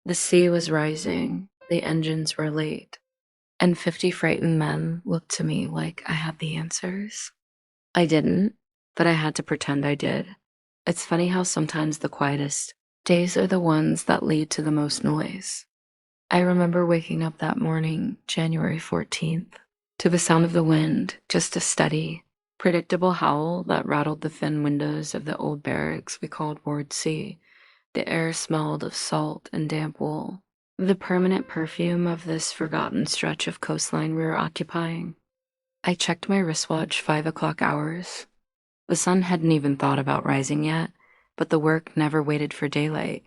The sea was rising, the engines were late, and 50 frightened men looked to me like I had the answers. I didn't, but I had to pretend I did. It's funny how sometimes the quietest days are the ones that lead to the most noise. I remember waking up that morning, January 14th, to the sound of the wind, just a steady, predictable howl that rattled the thin windows of the old barracks we called Ward C. The air smelled of salt and damp wool, the permanent perfume of this forgotten stretch of coastline we were occupying. I checked my wristwatch 5 o'clock hours. The sun hadn't even thought about rising yet, but the work never waited for daylight.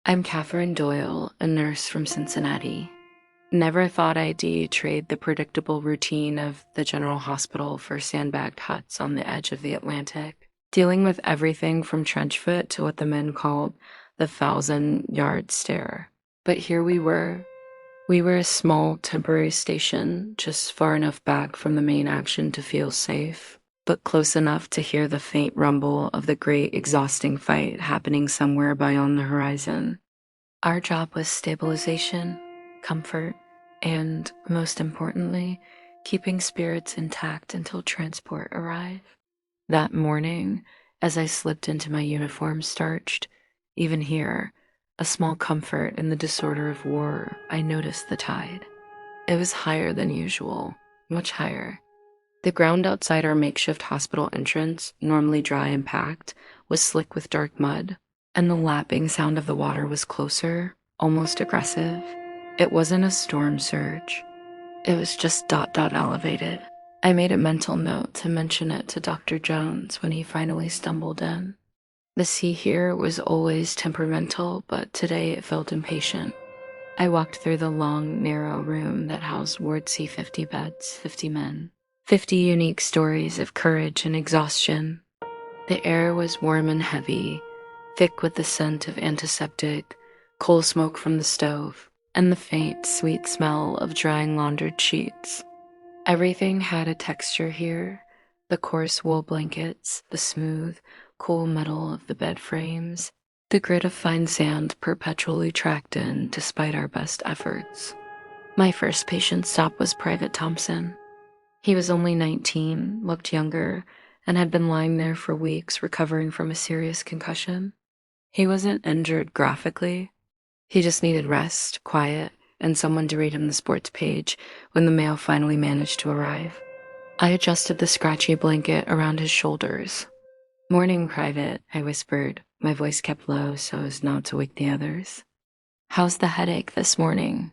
I'm Catherine Doyle, a nurse from Cincinnati. Never thought I'd trade the predictable routine of the general hospital for sandbagged huts on the edge of the Atlantic, dealing with everything from trench foot to what the men called the 1,000-yard stare. But here we were. We were a small temporary station, just far enough back from the main action to feel safe, but close enough to hear the faint rumble of the great exhausting fight happening somewhere beyond the horizon. Our job was stabilization, comfort, and, most importantly, keeping spirits intact until transport arrived. That morning, as I slipped into my uniform starched, even here, a small comfort in the disorder of war, I noticed the tide. It was higher than usual, much higher. The ground outside our makeshift hospital entrance, normally dry and packed, was slick with dark mud, and the lapping sound of the water was closer, almost aggressive. It wasn't a storm surge. It was just elevated. I made a mental note to mention it to Dr. Jones when he finally stumbled in. The sea here was always temperamental, but today it felt impatient. I walked through the long, narrow room that housed Ward C 50 beds, 50 men, 50 unique stories of courage and exhaustion. The air was warm and heavy, thick with the scent of antiseptic, coal smoke from the stove, and the faint, sweet smell of drying laundered sheets. Everything had a texture here: the coarse wool blankets, the smooth, cool metal of the bed frames, the grit of fine sand perpetually tracked in despite our best efforts. My first patient stop was Private Thompson. He was only 19, looked younger, and had been lying there for weeks recovering from a serious concussion. He wasn't injured graphically. He just needed rest, quiet, and someone to read him the sports page when the mail finally managed to arrive. I adjusted the scratchy blanket around his shoulders. "Morning, Private," I whispered, my voice kept low so as not to wake the others. "How's the headache this morning?"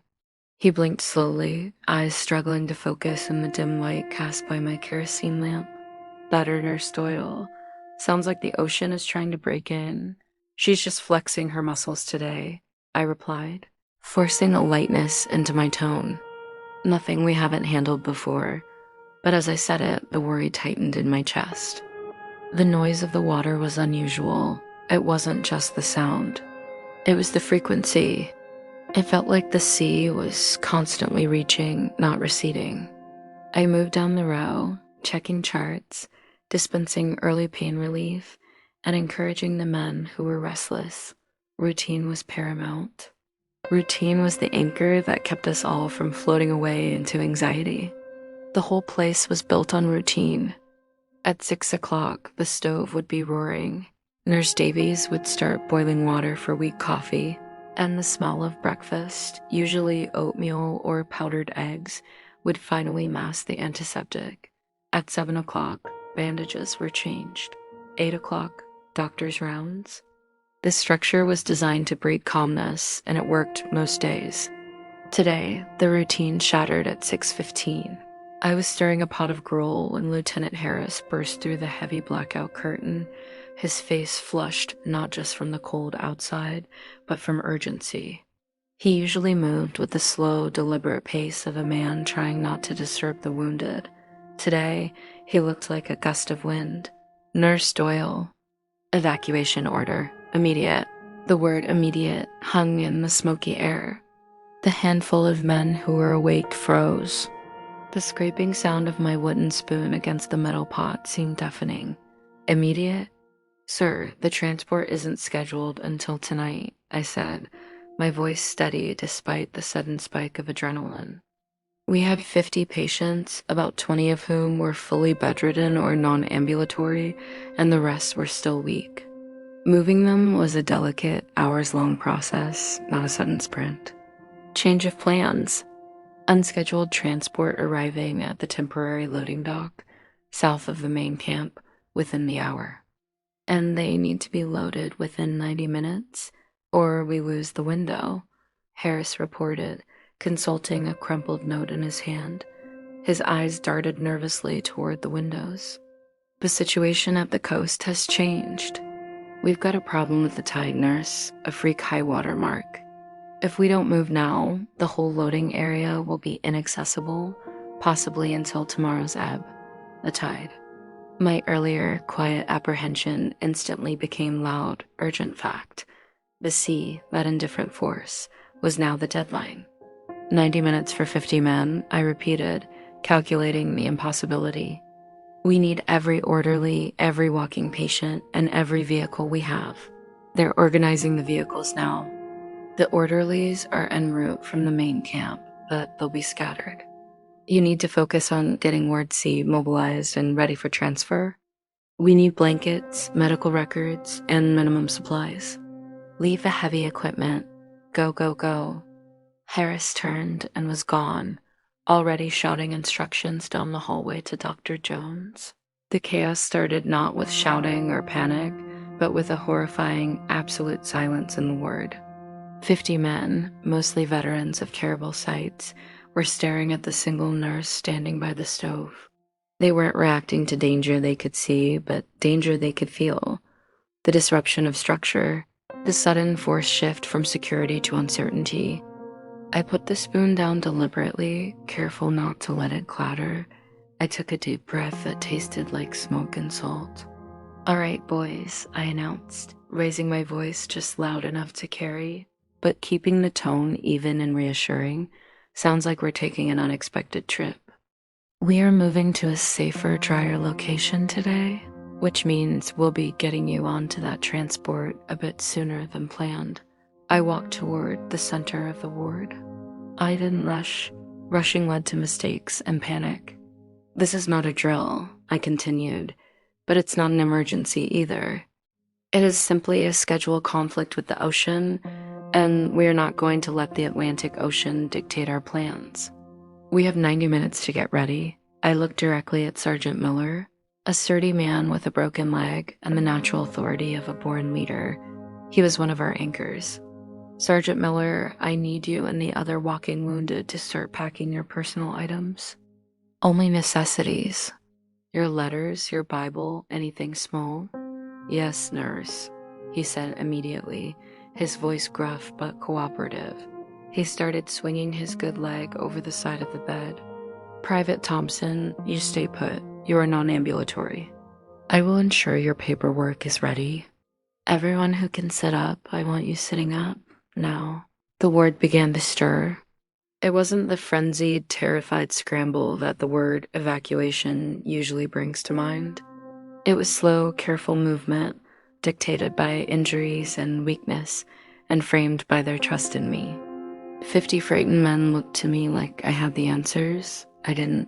He blinked slowly, eyes struggling to focus in the dim light cast by my kerosene lamp. "Better, Nurse Doyle. Sounds like the ocean is trying to break in. She's just flexing her muscles today," I replied, forcing a lightness into my tone. Nothing we haven't handled before, but as I said it, the worry tightened in my chest. The noise of the water was unusual. It wasn't just the sound. It was the frequency. It felt like the sea was constantly reaching, not receding. I moved down the row, checking charts, dispensing early pain relief, and encouraging the men who were restless. Routine was paramount. Routine was the anchor that kept us all from floating away into anxiety. The whole place was built on routine. At 6 o'clock, the stove would be roaring. Nurse Davies would start boiling water for weak coffee, and the smell of breakfast, usually oatmeal or powdered eggs, would finally mask the antiseptic. At 7 o'clock, bandages were changed. 8 o'clock, doctor's rounds. This structure was designed to breed calmness, and it worked most days. Today, the routine shattered at 6:15. I was stirring a pot of gruel when Lieutenant Harris burst through the heavy blackout curtain, his face flushed not just from the cold outside, but from urgency. He usually moved with the slow, deliberate pace of a man trying not to disturb the wounded. Today, he looked like a gust of wind. "Nurse Doyle." "Evacuation order. Immediate." The word immediate hung in the smoky air. The handful of men who were awake froze. The scraping sound of my wooden spoon against the metal pot seemed deafening. "Immediate?" "Sir, the transport isn't scheduled until tonight," I said, my voice steady despite the sudden spike of adrenaline. We had 50 patients, about 20 of whom were fully bedridden or non-ambulatory, and the rest were still weak. Moving them was a delicate, hours-long process, not a sudden sprint. Change of plans. Unscheduled transport arriving at the temporary loading dock, south of the main camp, within the hour. And they need to be loaded within 90 minutes, or we lose the window, Harris reported, consulting a crumpled note in his hand. His eyes darted nervously toward the windows. The situation at the coast has changed. We've got a problem with the tide, nurse, a freak high water mark. If we don't move now, the whole loading area will be inaccessible, possibly until tomorrow's ebb, the tide. My earlier quiet apprehension instantly became loud, urgent fact. The sea, that indifferent force, was now the deadline. 90 minutes for 50 men, I repeated, calculating the impossibility. We need every orderly, every walking patient, and every vehicle we have. They're organizing the vehicles now. The orderlies are en route from the main camp, but they'll be scattered. You need to focus on getting Ward C mobilized and ready for transfer. We need blankets, medical records, and minimum supplies. Leave the heavy equipment. Go, go, go. Harris turned and was gone, already shouting instructions down the hallway to Dr. Jones. The chaos started not with shouting or panic, but with a horrifying, absolute silence in the ward. 50 men, mostly veterans of terrible sights, were staring at the single nurse standing by the stove. They weren't reacting to danger they could see, but danger they could feel. The disruption of structure, the sudden forced shift from security to uncertainty. I put the spoon down deliberately, careful not to let it clatter. I took a deep breath that tasted like smoke and salt. "All right, boys," I announced, raising my voice just loud enough to carry, but keeping the tone even and reassuring. Sounds like we're taking an unexpected trip. We are moving to a safer, drier location today, which means we'll be getting you onto that transport a bit sooner than planned. I walked toward the center of the ward. I didn't rush. Rushing led to mistakes and panic. "This is not a drill," I continued, "but it's not an emergency either. It is simply a scheduled conflict with the ocean, and we are not going to let the Atlantic Ocean dictate our plans. We have 90 minutes to get ready." I looked directly at Sergeant Miller, a sturdy man with a broken leg and the natural authority of a born leader. He was one of our anchors. "Sergeant Miller, I need you and the other walking wounded to start packing your personal items. Only necessities. Your letters, your Bible, anything small." "Yes, nurse," he said immediately, his voice gruff but cooperative. He started swinging his good leg over the side of the bed. "Private Thompson, you stay put. You are non-ambulatory. I will ensure your paperwork is ready. Everyone who can sit up, I want you sitting up. Now." The ward began to stir. It wasn't the frenzied, terrified scramble that the word evacuation usually brings to mind. It was slow, careful movement, dictated by injuries and weakness, and framed by their trust in me. 50 frightened men looked to me like I had the answers. I didn't,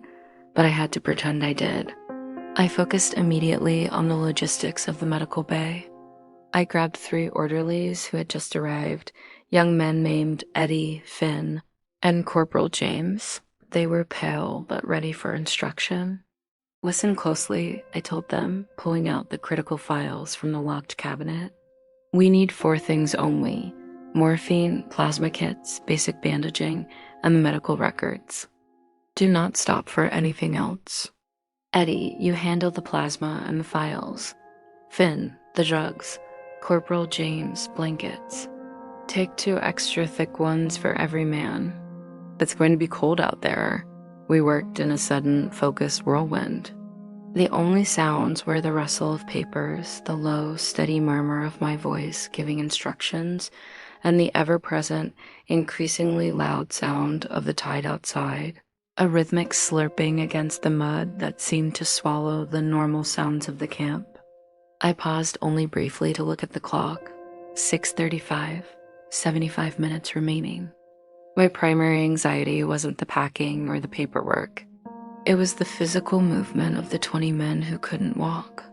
but I had to pretend I did. I focused immediately on the logistics of the medical bay. I grabbed 3 orderlies who had just arrived, young men named Eddie, Finn, and Corporal James. They were pale but ready for instruction. "Listen closely," I told them, pulling out the critical files from the locked cabinet. "We need 4 things only: morphine, plasma kits, basic bandaging, and the medical records. Do not stop for anything else. Eddie, you handle the plasma and the files. Finn, the drugs. Corporal James, blankets. Take 2 extra thick ones for every man. It's going to be cold out there." We worked in a sudden, focused whirlwind. The only sounds were the rustle of papers, the low, steady murmur of my voice giving instructions, and the ever-present, increasingly loud sound of the tide outside, a rhythmic slurping against the mud that seemed to swallow the normal sounds of the camp. I paused only briefly to look at the clock. 6:35. 75 minutes remaining. My primary anxiety wasn't the packing or the paperwork. It was the physical movement of the 20 men who couldn't walk.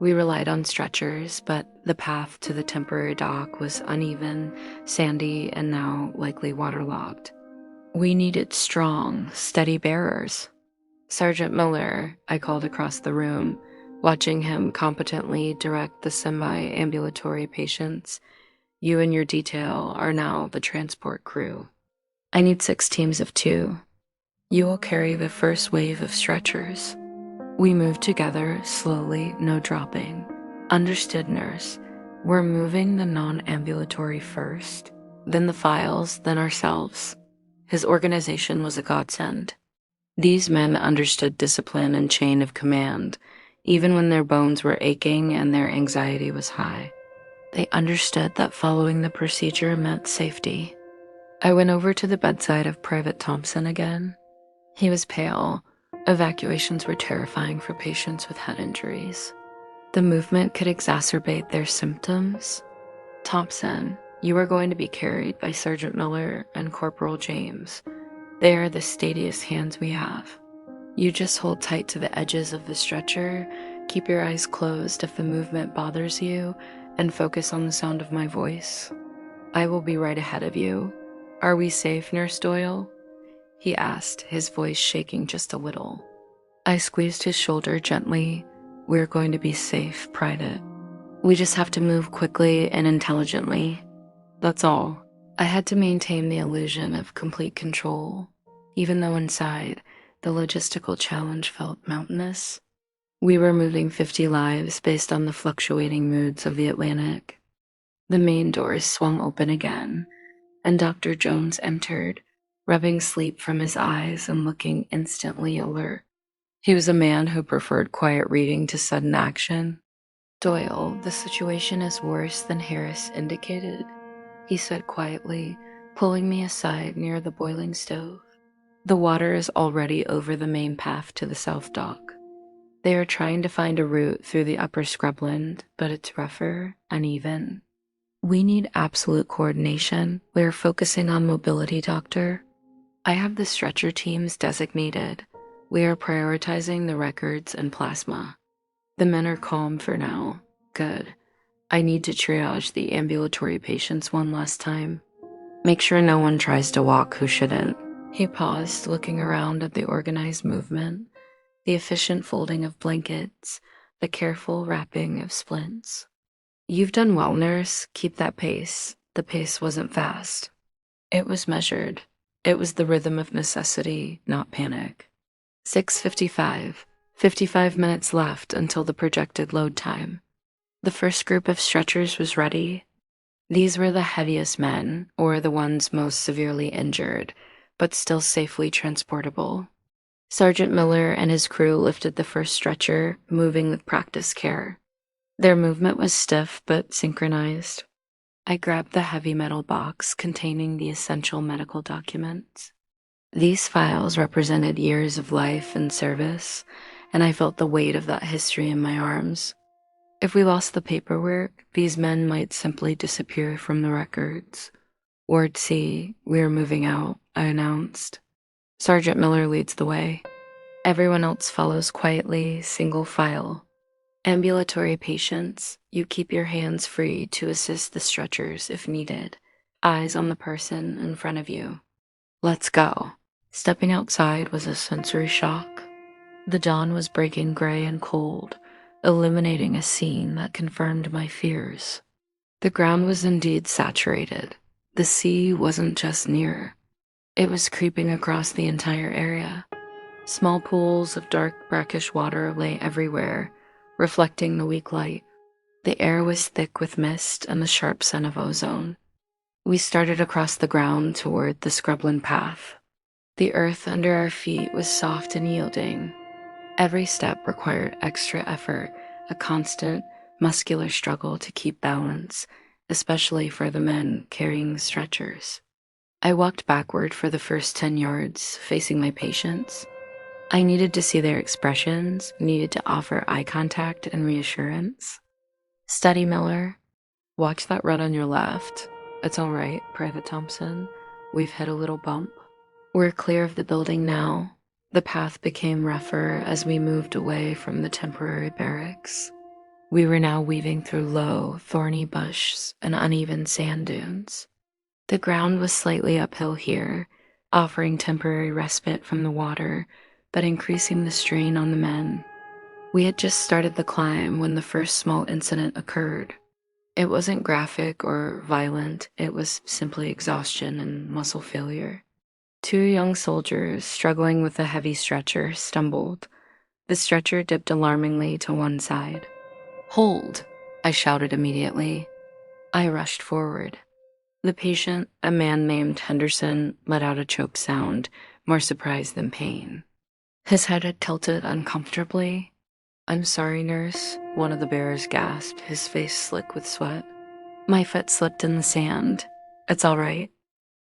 We relied on stretchers, but the path to the temporary dock was uneven, sandy, and now likely waterlogged. We needed strong, steady bearers. Sergeant Miller, I called across the room, watching him competently direct the semi-ambulatory patients. You and your detail are now the transport crew. I need 6 teams of 2. You will carry the first wave of stretchers. We move together, slowly, no dropping. Understood, nurse. We're moving the non-ambulatory first, then the files, then ourselves. His organization was a godsend. These men understood discipline and chain of command, even when their bones were aching and their anxiety was high. They understood that following the procedure meant safety. I went over to the bedside of Private Thompson again. He was pale. Evacuations were terrifying for patients with head injuries. The movement could exacerbate their symptoms. Thompson, you are going to be carried by Sergeant Miller and Corporal James. They are the steadiest hands we have. You just hold tight to the edges of the stretcher, keep your eyes closed if the movement bothers you, and focus on the sound of my voice. I will be right ahead of you. Are we safe, Nurse Doyle? He asked, his voice shaking just a little. I squeezed his shoulder gently. We're going to be safe, Private. We just have to move quickly and intelligently. That's all. I had to maintain the illusion of complete control, even though inside, the logistical challenge felt mountainous. We were moving 50 lives based on the fluctuating moods of the Atlantic. The main doors swung open again, and Dr. Jones entered, rubbing sleep from his eyes and looking instantly alert. He was a man who preferred quiet reading to sudden action. Doyle, the situation is worse than Harris indicated, he said quietly, pulling me aside near the boiling stove. The water is already over the main path to the south dock. They are trying to find a route through the upper scrubland, but it's rougher, uneven. We need absolute coordination. We are focusing on mobility, Doctor. I have the stretcher teams designated. We are prioritizing the records and plasma. The men are calm for now. Good. I need to triage the ambulatory patients one last time. Make sure no one tries to walk who shouldn't. He paused, looking around at the organized movement, the efficient folding of blankets, the careful wrapping of splints. You've done well, nurse. Keep that pace. The pace wasn't fast. It was measured. It was the rhythm of necessity, not panic. 6:55. 55 minutes left until the projected load time. The first group of stretchers was ready. These were the heaviest men, or the ones most severely injured, but still safely transportable. Sergeant Miller and his crew lifted the first stretcher, moving with practiced care. Their movement was stiff but synchronized. I grabbed the heavy metal box containing the essential medical documents. These files represented years of life and service, and I felt the weight of that history in my arms. If we lost the paperwork, these men might simply disappear from the records. Ward C, we are moving out, I announced. Sergeant Miller leads the way. Everyone else follows quietly, single file. Ambulatory patients, you keep your hands free to assist the stretchers if needed. Eyes on the person in front of you. Let's go. Stepping outside was a sensory shock. The dawn was breaking gray and cold, illuminating a scene that confirmed my fears. The ground was indeed saturated. The sea wasn't just near. It was creeping across the entire area. Small pools of dark, brackish water lay everywhere, reflecting the weak light. The air was thick with mist and the sharp scent of ozone. We started across the ground toward the scrubland path. The earth under our feet was soft and yielding. Every step required extra effort, a constant, muscular struggle to keep balance, especially for the men carrying the stretchers. I walked backward for the first 10 yards, facing my patients. I needed to see their expressions, needed to offer eye contact and reassurance. Steady, Miller. Watch that red on your left. It's all right, Private Thompson. We've hit a little bump. We're clear of the building now. The path became rougher as we moved away from the temporary barracks. We were now weaving through low, thorny bushes and uneven sand dunes. The ground was slightly uphill here, offering temporary respite from the water, but increasing the strain on the men. We had just started the climb when the first small incident occurred. It wasn't graphic or violent, it was simply exhaustion and muscle failure. Two young soldiers, struggling with a heavy stretcher, stumbled. The stretcher dipped alarmingly to one side. "Hold!" I shouted immediately. I rushed forward. The patient, a man named Henderson, let out a choked sound, more surprise than pain. His head had tilted uncomfortably. "I'm sorry, nurse," one of the bearers gasped, his face slick with sweat. My foot slipped in the sand. "It's all right.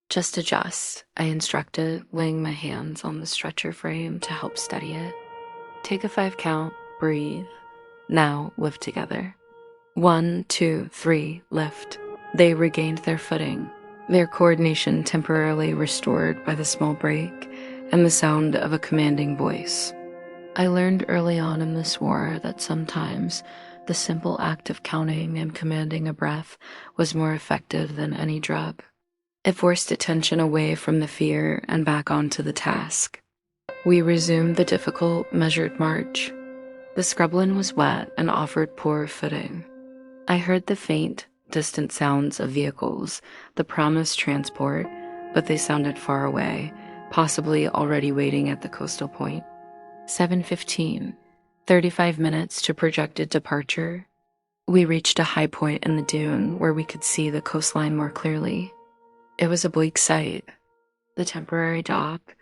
Just adjust," I instructed, laying my hands on the stretcher frame to help steady it. "Take a 5 count, breathe. Now lift together. 1, 2, 3, lift." They regained their footing, their coordination temporarily restored by the small break and the sound of a commanding voice. I learned early on in this war that sometimes the simple act of counting and commanding a breath was more effective than any drug. It forced attention away from the fear and back onto the task. We resumed the difficult, measured march. The scrubland was wet and offered poor footing. I heard the faint, distant sounds of vehicles, the promised transport, but they sounded far away, possibly already waiting at the coastal point. 7:15, 35 minutes to projected departure. We reached a high point in the dune where we could see the coastline more clearly. It was a bleak sight. The temporary dock,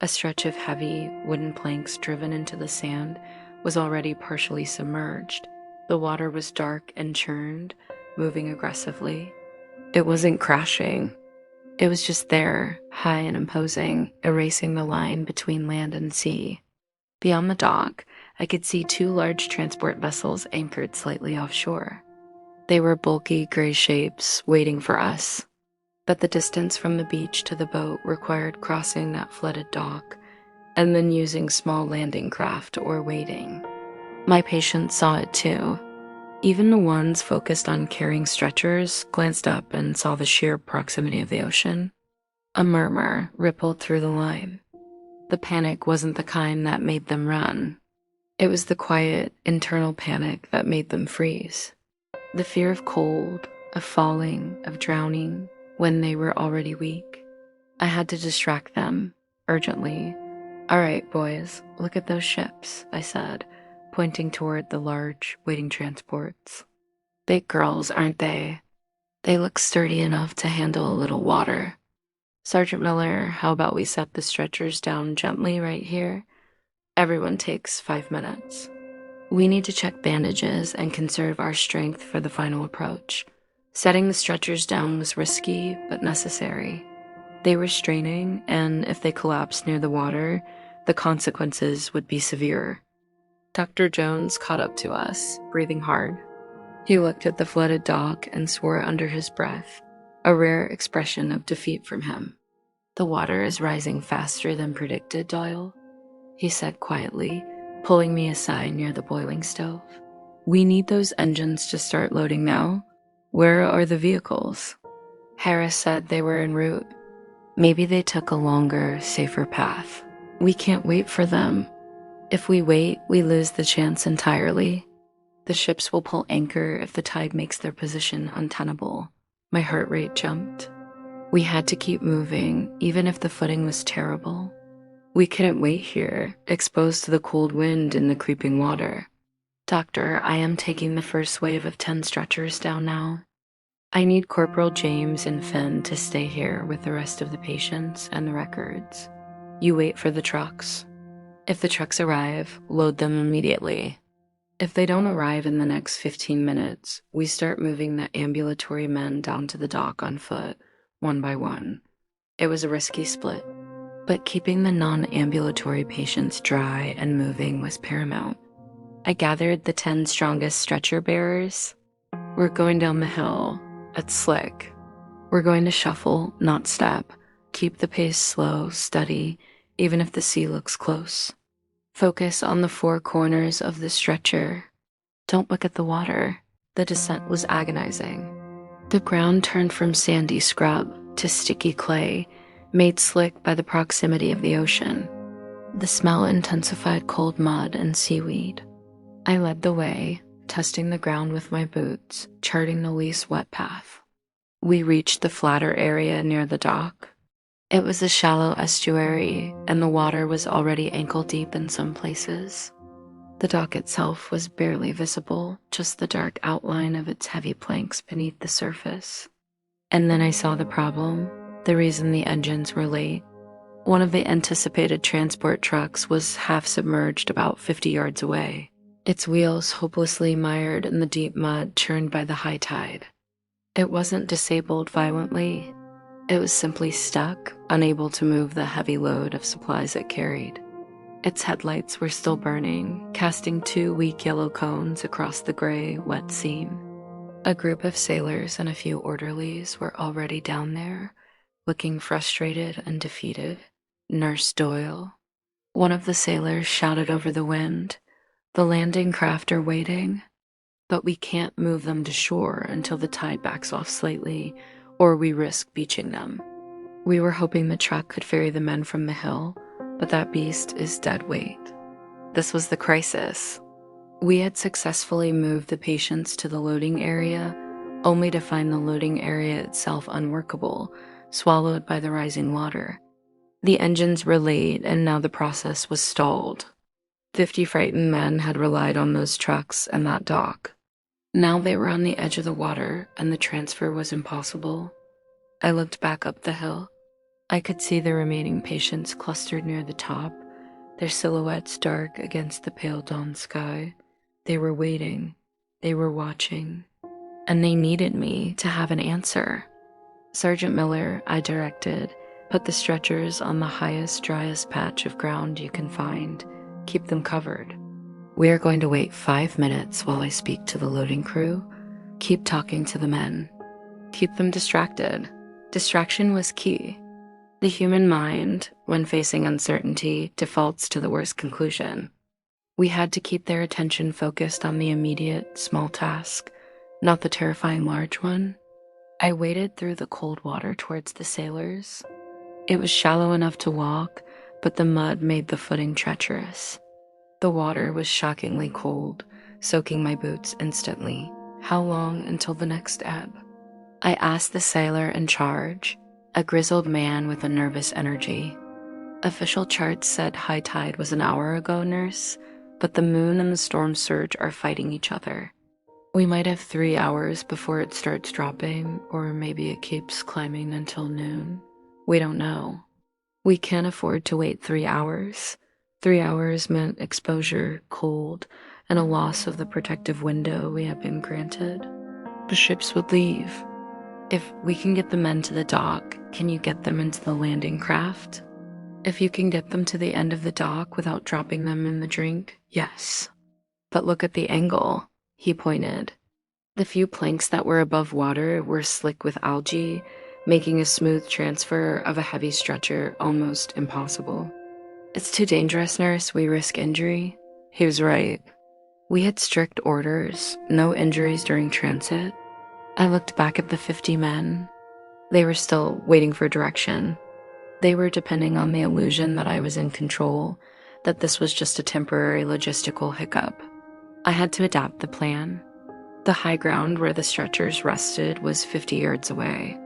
a stretch of heavy wooden planks driven into the sand, was already partially submerged. The water was dark and churned, moving aggressively. It wasn't crashing. It was just there, high and imposing, erasing the line between land and sea. Beyond the dock, I could see 2 large transport vessels anchored slightly offshore. They were bulky gray shapes waiting for us, but the distance from the beach to the boat required crossing that flooded dock and then using small landing craft or wading. My patients saw it too. Even the ones focused on carrying stretchers glanced up and saw the sheer proximity of the ocean. A murmur rippled through the line. The panic wasn't the kind that made them run. It was the quiet, internal panic that made them freeze. The fear of cold, of falling, of drowning, when they were already weak. I had to distract them, urgently. "All right, boys, look at those ships," I said, pointing toward the large, waiting transports. "Big girls, aren't they? They look sturdy enough to handle a little water. Sergeant Miller, how about we set the stretchers down gently right here? Everyone takes 5 minutes. We need to check bandages and conserve our strength for the final approach." Setting the stretchers down was risky, but necessary. They were straining, and if they collapsed near the water, the consequences would be severe. Dr. Jones caught up to us, breathing hard. He looked at the flooded dock and swore under his breath, a rare expression of defeat from him. "The water is rising faster than predicted, Doyle," he said quietly, pulling me aside near the boiling stove. "We need those engines to start loading now. Where are the vehicles?" Harris said they were en route. Maybe they took a longer, safer path. "We can't wait for them. If we wait, we lose the chance entirely. The ships will pull anchor if the tide makes their position untenable." My heart rate jumped. We had to keep moving, even if the footing was terrible. We couldn't wait here, exposed to the cold wind and the creeping water. "Doctor, I am taking the first wave of 10 stretchers down now. I need Corporal James and Finn to stay here with the rest of the patients and the records. You wait for the trucks. If the trucks arrive, load them immediately. If they don't arrive in the next 15 minutes, we start moving the ambulatory men down to the dock on foot, one by one." It was a risky split, but keeping the non-ambulatory patients dry and moving was paramount. I gathered the 10 strongest stretcher bearers. "We're going down the hill. It's slick. We're going to shuffle, not step. Keep the pace slow, steady, even if the sea looks close. Focus on the four corners of the stretcher. Don't look at the water. The descent was agonizing. The ground turned from sandy scrub to sticky clay, made slick by the proximity of the ocean. The smell intensified cold mud and seaweed. I led the way, testing the ground with my boots, charting the least wet path. We reached the flatter area near the dock. It was a shallow estuary, and the water was already ankle-deep in some places. The dock itself was barely visible, just the dark outline of its heavy planks beneath the surface. And then I saw the problem, the reason the engines were late. One of the anticipated transport trucks was half submerged about 50 yards away, its wheels hopelessly mired in the deep mud churned by the high tide. It wasn't disabled violently. It was simply stuck, unable to move the heavy load of supplies it carried. Its headlights were still burning, casting two weak yellow cones across the gray, wet scene. A group of sailors and a few orderlies were already down there, looking frustrated and defeated. Nurse Doyle. One of the sailors shouted over the wind, "The landing craft are waiting, but we can't move them to shore until the tide backs off slightly, or we risk beaching them." We were hoping the truck could ferry the men from the hill, but that beast is dead weight. This was the crisis. We had successfully moved the patients to the loading area, only to find the loading area itself unworkable, swallowed by the rising water. The engines were late, and now the process was stalled. 50 frightened men had relied on those trucks and that dock. Now they were on the edge of the water, and the transfer was impossible. I looked back up the hill. I could see the remaining patients clustered near the top, their silhouettes dark against the pale dawn sky. They were waiting, they were watching, and they needed me to have an answer. "Sergeant Miller," I directed, "put the stretchers on the highest, driest patch of ground you can find. Keep them covered. We are going to wait 5 minutes while I speak to the loading crew. Keep talking to the men. Keep them distracted." Distraction was key. The human mind, when facing uncertainty, defaults to the worst conclusion. We had to keep their attention focused on the immediate, small task, not the terrifying large one. I waded through the cold water towards the sailors. It was shallow enough to walk, but the mud made the footing treacherous. The water was shockingly cold, soaking my boots instantly. How long until the next ebb? I asked the sailor in charge, a grizzled man with a nervous energy. "Official charts said high tide was an hour ago, nurse, but the moon and the storm surge are fighting each other. We might have 3 hours before it starts dropping, or maybe it keeps climbing until noon. We don't know. We can't afford to wait 3 hours. 3 hours meant exposure, cold, and a loss of the protective window we have been granted. The ships would leave. If we can get the men to the dock, can you get them into the landing craft? If you can get them to the end of the dock without dropping them in the drink, yes. But look at the angle," he pointed. The few planks that were above water were slick with algae, making a smooth transfer of a heavy stretcher almost impossible. "It's too dangerous, nurse. We risk injury." He was right. We had strict orders, no injuries during transit. I looked back at the 50 men. They were still waiting for direction. They were depending on the illusion that I was in control, that this was just a temporary logistical hiccup. I had to adapt the plan. The high ground where the stretchers rested was 50 yards away.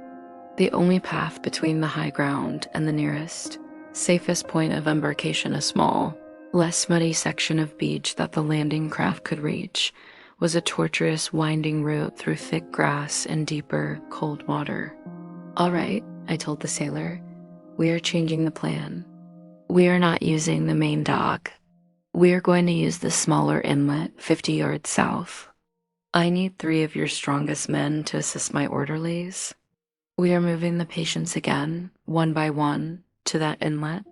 The only path between the high ground and the nearest, safest point of embarkation, a small, less muddy section of beach that the landing craft could reach, was a tortuous, winding route through thick grass and deeper, cold water. "All right," I told the sailor. "We are changing the plan. We are not using the main dock. We are going to use the smaller inlet 50 yards south. I need 3 of your strongest men to assist my orderlies. We are moving the patients again, one by one, to that inlet."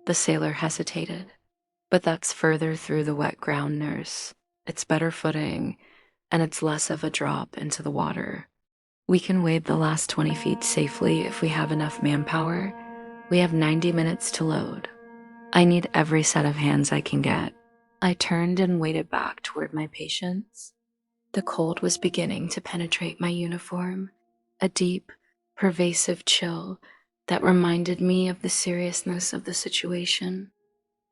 The sailor hesitated. "But that's further through the wet ground, nurse. It's better footing, and it's less of a drop into the water." We can wade the last 20 feet safely if we have enough manpower. We have 90 minutes to load. I need every set of hands I can get. I turned and waded back toward my patients. The cold was beginning to penetrate my uniform, a deep, pervasive chill that reminded me of the seriousness of the situation.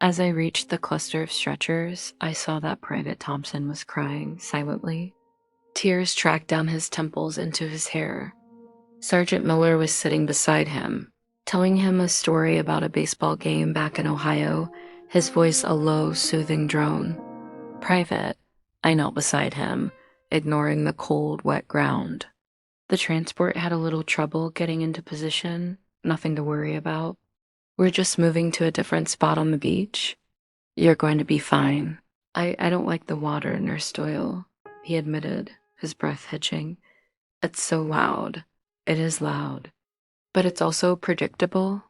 As I reached the cluster of stretchers, I saw that Private Thompson was crying silently. Tears tracked down his temples into his hair. Sergeant Miller was sitting beside him, telling him a story about a baseball game back in Ohio, his voice a low, soothing drone. Private, I knelt beside him, ignoring the cold, wet ground. The transport had a little trouble getting into position, nothing to worry about. We're just moving to a different spot on the beach. You're going to be fine. I don't like the water, Nurse Doyle, he admitted, his breath hitching. It's so loud. It is loud. But it's also predictable.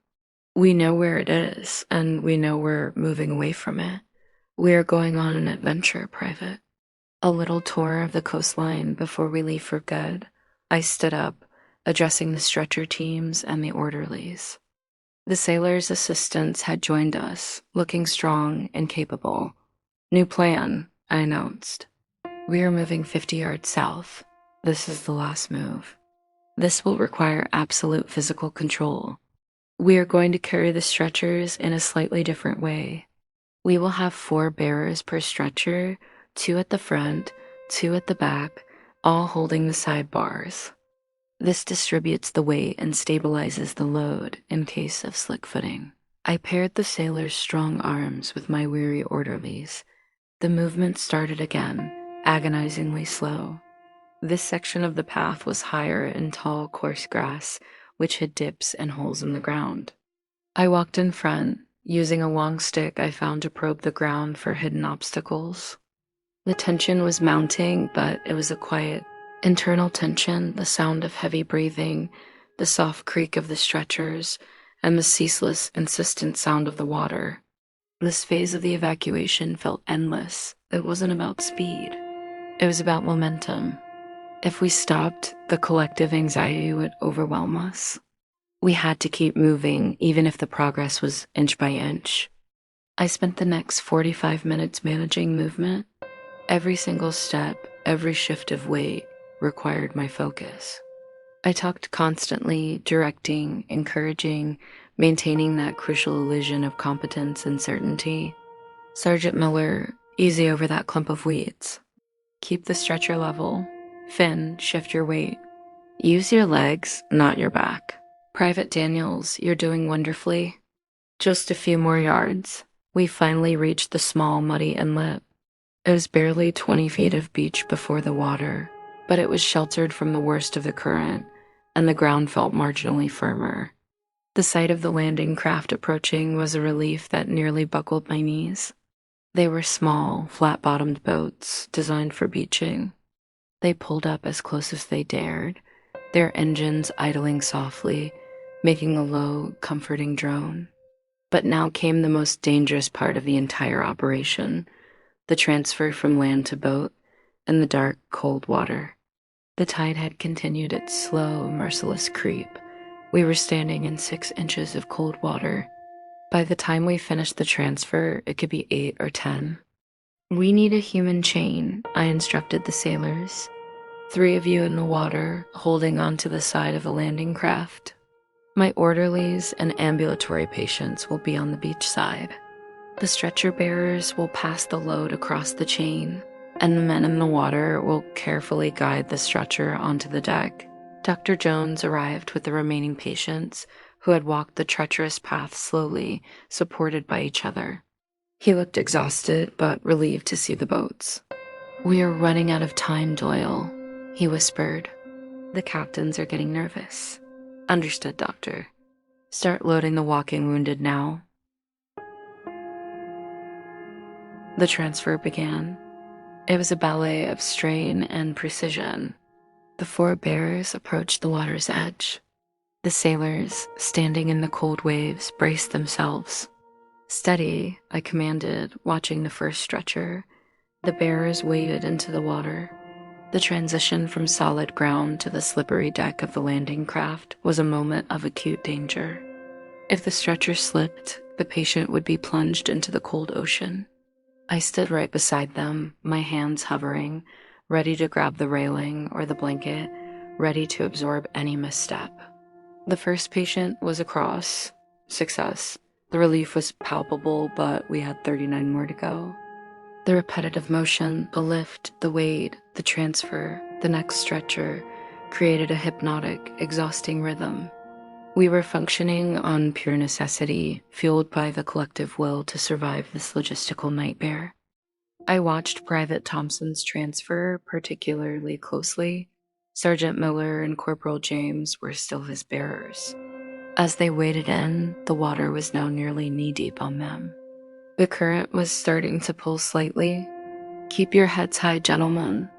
We know where it is, and we know we're moving away from it. We are going on an adventure, Private. A little tour of the coastline before we leave for good. I stood up, addressing the stretcher teams and the orderlies. The sailor's assistants had joined us, looking strong and capable. New plan, I announced. We are moving 50 yards south. This is the last move. This will require absolute physical control. We are going to carry the stretchers in a slightly different way. We will have 4 bearers per stretcher, 2 at the front, 2 at the back, all holding the side bars. This distributes the weight and stabilizes the load in case of slick footing. I paired the sailor's strong arms with my weary orderlies. The movement started again, agonizingly slow. This section of the path was higher in tall, coarse grass, which had dips and holes in the ground. I walked in front, using a long stick I found to probe the ground for hidden obstacles. The tension was mounting, but it was a quiet, internal tension, the sound of heavy breathing, the soft creak of the stretchers, and the ceaseless, insistent sound of the water. This phase of the evacuation felt endless. It wasn't about speed. It was about momentum. If we stopped, the collective anxiety would overwhelm us. We had to keep moving, even if the progress was inch by inch. I spent the next 45 minutes managing movement. Every single step, every shift of weight required my focus. I talked constantly, directing, encouraging, maintaining that crucial illusion of competence and certainty. Sergeant Miller, easy over that clump of weeds. Keep the stretcher level. Finn, shift your weight. Use your legs, not your back. Private Daniels, you're doing wonderfully. Just a few more yards. We finally reached the small, muddy inlet. It was barely 20 feet of beach before the water, but it was sheltered from the worst of the current, and the ground felt marginally firmer. The sight of the landing craft approaching was a relief that nearly buckled my knees. They were small, flat-bottomed boats designed for beaching. They pulled up as close as they dared, their engines idling softly, making a low, comforting drone. But now came the most dangerous part of the entire operation, the transfer from land to boat and the dark, cold water. The tide had continued its slow, merciless creep. We were standing in 6 inches of cold water. By the time we finished the transfer, it could be 8 or 10. We need a human chain, I instructed the sailors. 3 of you in the water, holding onto the side of the landing craft. My orderlies and ambulatory patients will be on the beach side. The stretcher bearers will pass the load across the chain, and the men in the water will carefully guide the stretcher onto the deck. Dr. Jones arrived with the remaining patients, who had walked the treacherous path slowly, supported by each other. He looked exhausted, but relieved to see the boats. "We are running out of time, Doyle," he whispered. "The captains are getting nervous." "Understood, Doctor. Start loading the walking wounded now." The transfer began. It was a ballet of strain and precision. The 4 bearers approached the water's edge. The sailors, standing in the cold waves, braced themselves. "Steady," I commanded, watching the first stretcher. The bearers waded into the water. The transition from solid ground to the slippery deck of the landing craft was a moment of acute danger. If the stretcher slipped, the patient would be plunged into the cold ocean. I stood right beside them, my hands hovering, ready to grab the railing or the blanket, ready to absorb any misstep. The first patient was across. Success. The relief was palpable, but we had 39 more to go. The repetitive motion, the lift, the weight, the transfer, the next stretcher, created a hypnotic, exhausting rhythm. We were functioning on pure necessity, fueled by the collective will to survive this logistical nightmare. I watched Private Thompson's transfer particularly closely. Sergeant Miller and Corporal James were still his bearers. As they waded in, the water was now nearly knee-deep on them. The current was starting to pull slightly. "Keep your heads high, gentlemen,"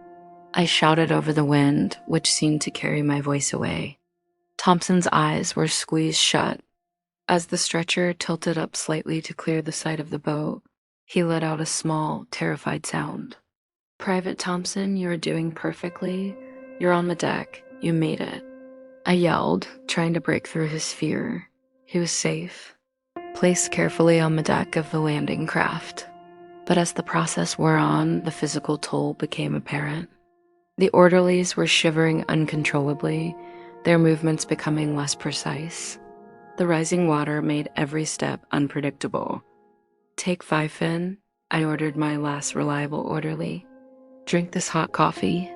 I shouted over the wind, which seemed to carry my voice away. Thompson's eyes were squeezed shut. As the stretcher tilted up slightly to clear the side of the boat, he let out a small, terrified sound. "Private Thompson, you are doing perfectly. You're on the deck. You made it," I yelled, trying to break through his fear. He was safe, placed carefully on the deck of the landing craft. But as the process wore on, the physical toll became apparent. The orderlies were shivering uncontrollably, their movements becoming less precise. The rising water made every step unpredictable. "Take 5, Finn," I ordered my last reliable orderly. "Drink this hot coffee."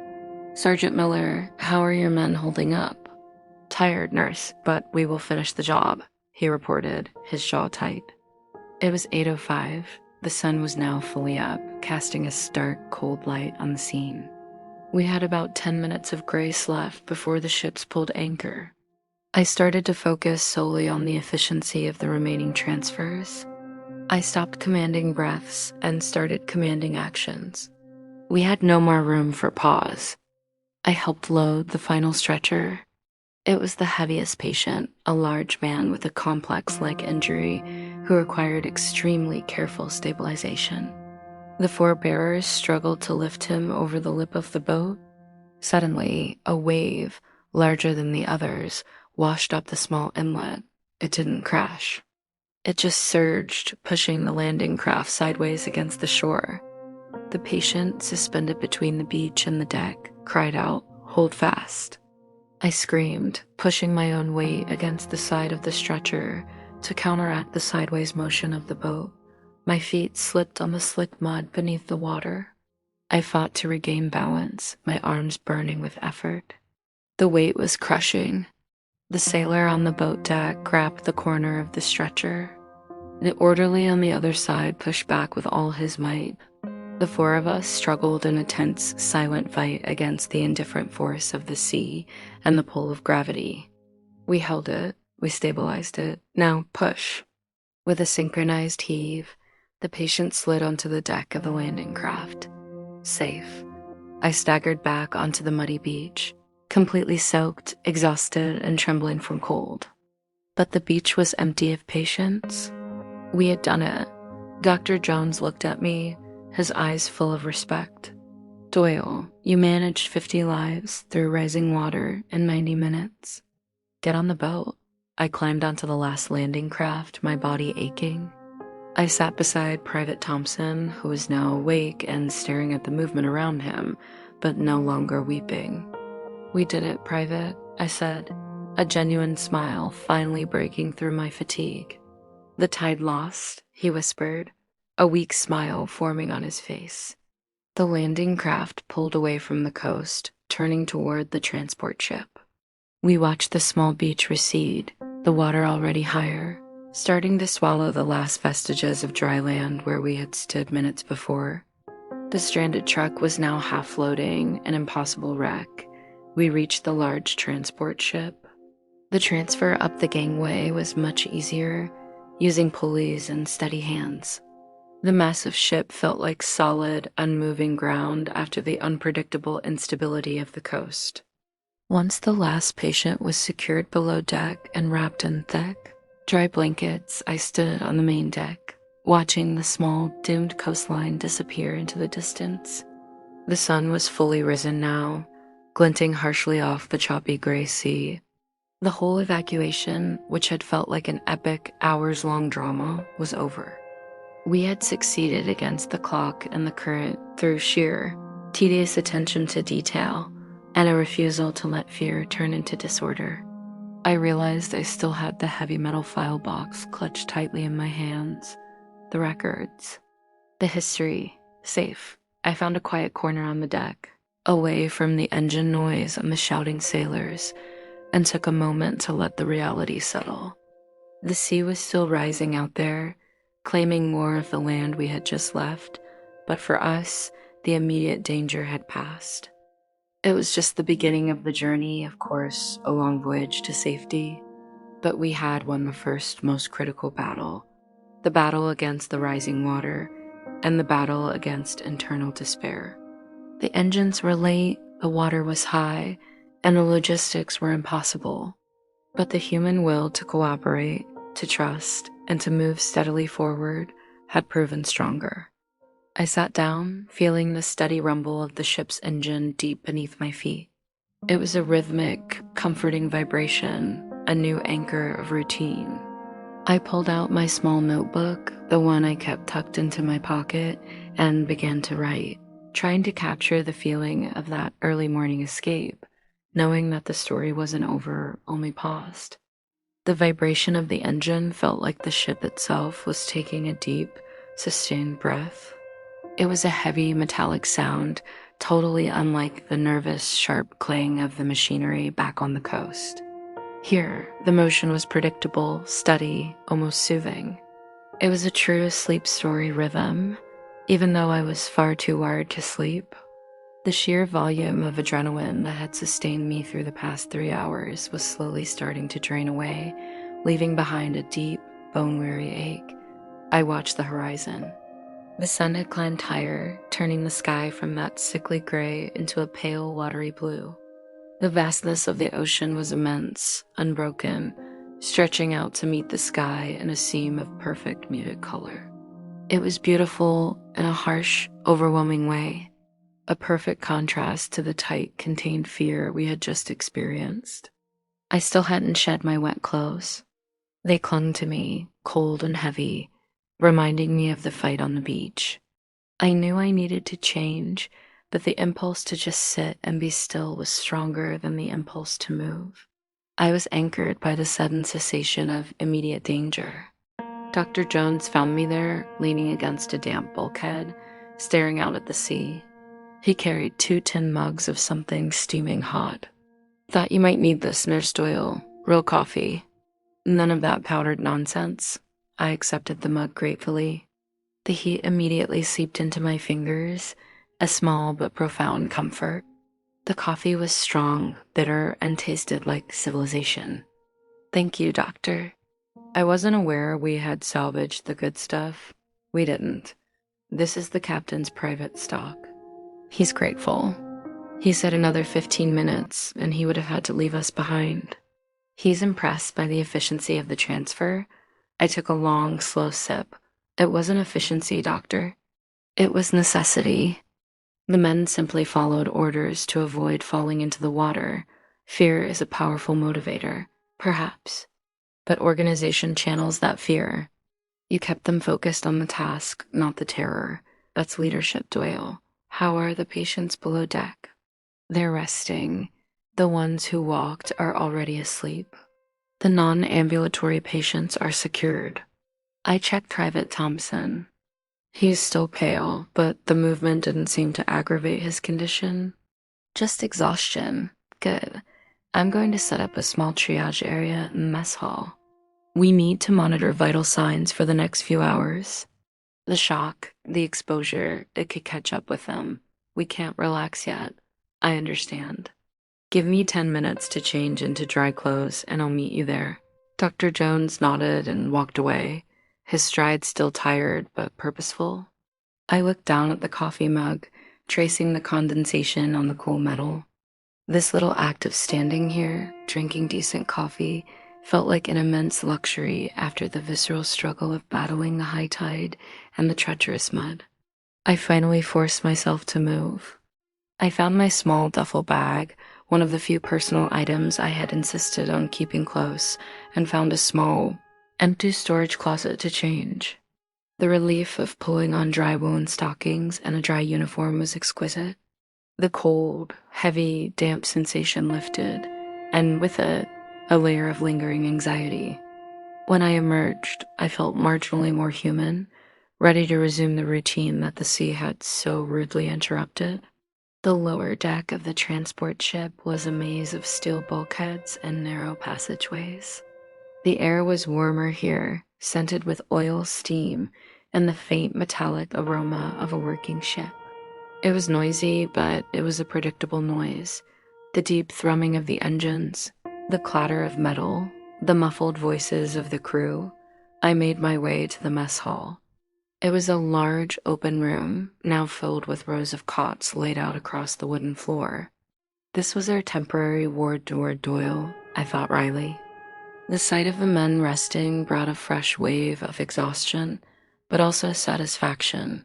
"Sergeant Miller, how are your men holding up?" "Tired, nurse, but we will finish the job," he reported, his jaw tight. It was 8:05. The sun was now fully up, casting a stark, cold light on the scene. We had about 10 minutes of grace left before the ships pulled anchor. I started to focus solely on the efficiency of the remaining transfers. I stopped commanding breaths and started commanding actions. We had no more room for pause. I helped load the final stretcher. It was the heaviest patient, a large man with a complex leg injury who required extremely careful stabilization. The 4 bearers struggled to lift him over the lip of the boat. Suddenly, a wave, larger than the others, washed up the small inlet. It didn't crash. It just surged, pushing the landing craft sideways against the shore. The patient, suspended between the beach and the deck, cried out, "Hold fast." I screamed, pushing my own weight against the side of the stretcher to counteract the sideways motion of the boat. My feet slipped on the slick mud beneath the water. I fought to regain balance, my arms burning with effort. The weight was crushing. The sailor on the boat deck grabbed the corner of the stretcher. The orderly on the other side pushed back with all his might. The 4 of us struggled in a tense, silent fight against the indifferent force of the sea and the pull of gravity. We held it. We stabilized it. "Now push." With a synchronized heave, the patient slid onto the deck of the landing craft. Safe. I staggered back onto the muddy beach, completely soaked, exhausted, and trembling from cold. But the beach was empty of patients. We had done it. Dr. Jones looked at me, his eyes full of respect. "Doyle, you managed 50 lives through rising water in 90 minutes. Get on the boat." I climbed onto the last landing craft, my body aching. I sat beside Private Thompson, who was now awake and staring at the movement around him, but no longer weeping. "We did it, Private," I said, a genuine smile finally breaking through my fatigue. "The tide lost," he whispered, a weak smile forming on his face. The landing craft pulled away from the coast, turning toward the transport ship. We watched the small beach recede, the water already higher, starting to swallow the last vestiges of dry land where we had stood minutes before. The stranded truck was now half floating, an impossible wreck. We reached the large transport ship. The transfer up the gangway was much easier, using pulleys and steady hands. The massive ship felt like solid, unmoving ground after the unpredictable instability of the coast. Once the last patient was secured below deck and wrapped in thick, dry blankets, I stood on the main deck, watching the small, doomed coastline disappear into the distance. The sun was fully risen now, glinting harshly off the choppy gray sea. The whole evacuation, which had felt like an epic, hours-long drama, was over. We had succeeded against the clock and the current through sheer, tedious attention to detail and a refusal to let fear turn into disorder. I realized I still had the heavy metal file box clutched tightly in my hands, the records, the history, safe. I found a quiet corner on the deck, away from the engine noise and the shouting sailors, and took a moment to let the reality settle. The sea was still rising out there, claiming more of the land we had just left, but for us, the immediate danger had passed. It was just the beginning of the journey, of course, a long voyage to safety, but we had won the first, most critical battle, the battle against the rising water, and the battle against internal despair. The engines were late, the water was high, and the logistics were impossible, but the human will to cooperate, to trust, and to move steadily forward had proven stronger. I sat down, feeling the steady rumble of the ship's engine deep beneath my feet. It was a rhythmic, comforting vibration, a new anchor of routine. I pulled out my small notebook, the one I kept tucked into my pocket, and began to write, trying to capture the feeling of that early morning escape, knowing that the story wasn't over, only paused. The vibration of the engine felt like the ship itself was taking a deep, sustained breath. It was a heavy, metallic sound, totally unlike the nervous, sharp clang of the machinery back on the coast. Here, the motion was predictable, steady, almost soothing. It was a true sleep story rhythm, even though I was far too wired to sleep. The sheer volume of adrenaline that had sustained me through the past 3 hours was slowly starting to drain away, leaving behind a deep, bone-weary ache. I watched the horizon. The sun had climbed higher, turning the sky from that sickly gray into a pale, watery blue. The vastness of the ocean was immense, unbroken, stretching out to meet the sky in a seam of perfect muted color. It was beautiful in a harsh, overwhelming way, a perfect contrast to the tight, contained fear we had just experienced. I still hadn't shed my wet clothes. They clung to me, cold and heavy, reminding me of the fight on the beach. I knew I needed to change, but the impulse to just sit and be still was stronger than the impulse to move. I was anchored by the sudden cessation of immediate danger. Dr. Jones found me there, leaning against a damp bulkhead, staring out at the sea. He carried 2 tin mugs of something steaming hot. "Thought you might need this, Nurse Doyle. Real coffee." "None of that powdered nonsense." I accepted the mug gratefully. The heat immediately seeped into my fingers, a small but profound comfort. The coffee was strong, bitter, and tasted like civilization. "Thank you, Doctor." I wasn't aware we had salvaged the good stuff. We didn't. This is the captain's private stock. He's grateful. He said another 15 minutes, and he would have had to leave us behind. He's impressed by the efficiency of the transfer. I took a long, slow sip. It wasn't efficiency, Doctor. It was necessity. The men simply followed orders to avoid falling into the water. Fear is a powerful motivator, perhaps. But organization channels that fear. You kept them focused on the task, not the terror. That's leadership, Doyle. How are the patients below deck? They're resting. The ones who walked are already asleep. The non-ambulatory patients are secured. I checked Private Thompson. He's still pale, but the movement didn't seem to aggravate his condition. Just exhaustion. Good. I'm going to set up a small triage area in the mess hall. We need to monitor vital signs for the next few hours. The shock, the exposure, it could catch up with them. We can't relax yet. I understand. Give me 10 minutes to change into dry clothes, and I'll meet you there. Dr. Jones nodded and walked away, his stride still tired but purposeful. I looked down at the coffee mug, tracing the condensation on the cool metal. This little act of standing here, drinking decent coffee, felt like an immense luxury after the visceral struggle of battling the high tide and the treacherous mud. I finally forced myself to move. I found my small duffel bag, one of the few personal items I had insisted on keeping close, and found a small, empty storage closet to change. The relief of pulling on dry woolen stockings and a dry uniform was exquisite. The cold, heavy, damp sensation lifted, and with it, a layer of lingering anxiety. When I emerged, I felt marginally more human, ready to resume the routine that the sea had so rudely interrupted. The lower deck of the transport ship was a maze of steel bulkheads and narrow passageways. The air was warmer here, scented with oil steam and the faint metallic aroma of a working ship. It was noisy, but it was a predictable noise. The deep thrumming of the engines, the clatter of metal, the muffled voices of the crew. I made my way to the mess hall. It was a large open room, now filled with rows of cots laid out across the wooden floor. This was our temporary ward toward Doyle, I thought wryly. The sight of the men resting brought a fresh wave of exhaustion, but also satisfaction.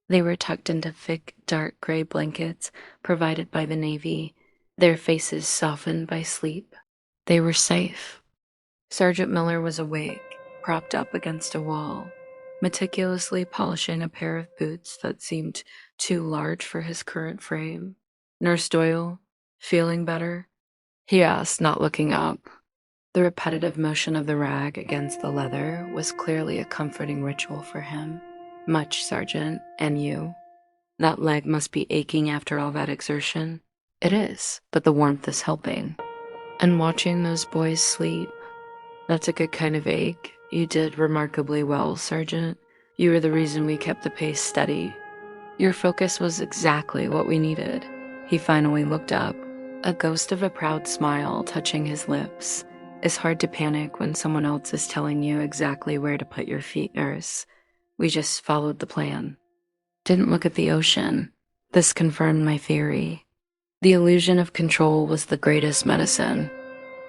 They were tucked into thick, dark gray blankets provided by the Navy, their faces softened by sleep. They were safe. Sergeant Miller was awake, propped up against a wall, meticulously polishing a pair of boots that seemed too large for his current frame. Nurse Doyle, feeling better? He asked, not looking up. The repetitive motion of the rag against the leather was clearly a comforting ritual for him. Much, Sergeant, and you. That leg must be aching after all that exertion. It is, but the warmth is helping. And watching those boys sleep, that's a good kind of ache. You did remarkably well, Sergeant. You were the reason we kept the pace steady. Your focus was exactly what we needed. He finally looked up, a ghost of a proud smile touching his lips. It's hard to panic when someone else is telling you exactly where to put your feet, nurse. We just followed the plan. Didn't look at the ocean. This confirmed my theory. The illusion of control was the greatest medicine.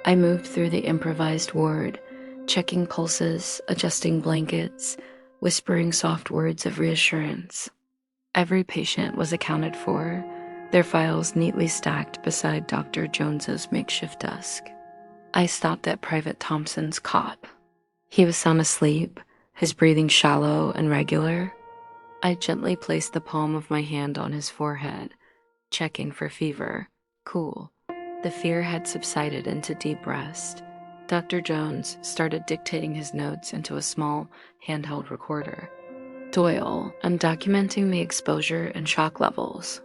I moved through the improvised ward, checking pulses, adjusting blankets, whispering soft words of reassurance. Every patient was accounted for, their files neatly stacked beside Dr. Jones's makeshift desk. I stopped at Private Thompson's cot. He was sound asleep, his breathing shallow and regular. I gently placed the palm of my hand on his forehead, checking for fever. Cool. The fear had subsided into deep rest. Dr. Jones started dictating his notes into a small, handheld recorder. Doyle, I'm documenting the exposure and shock levels.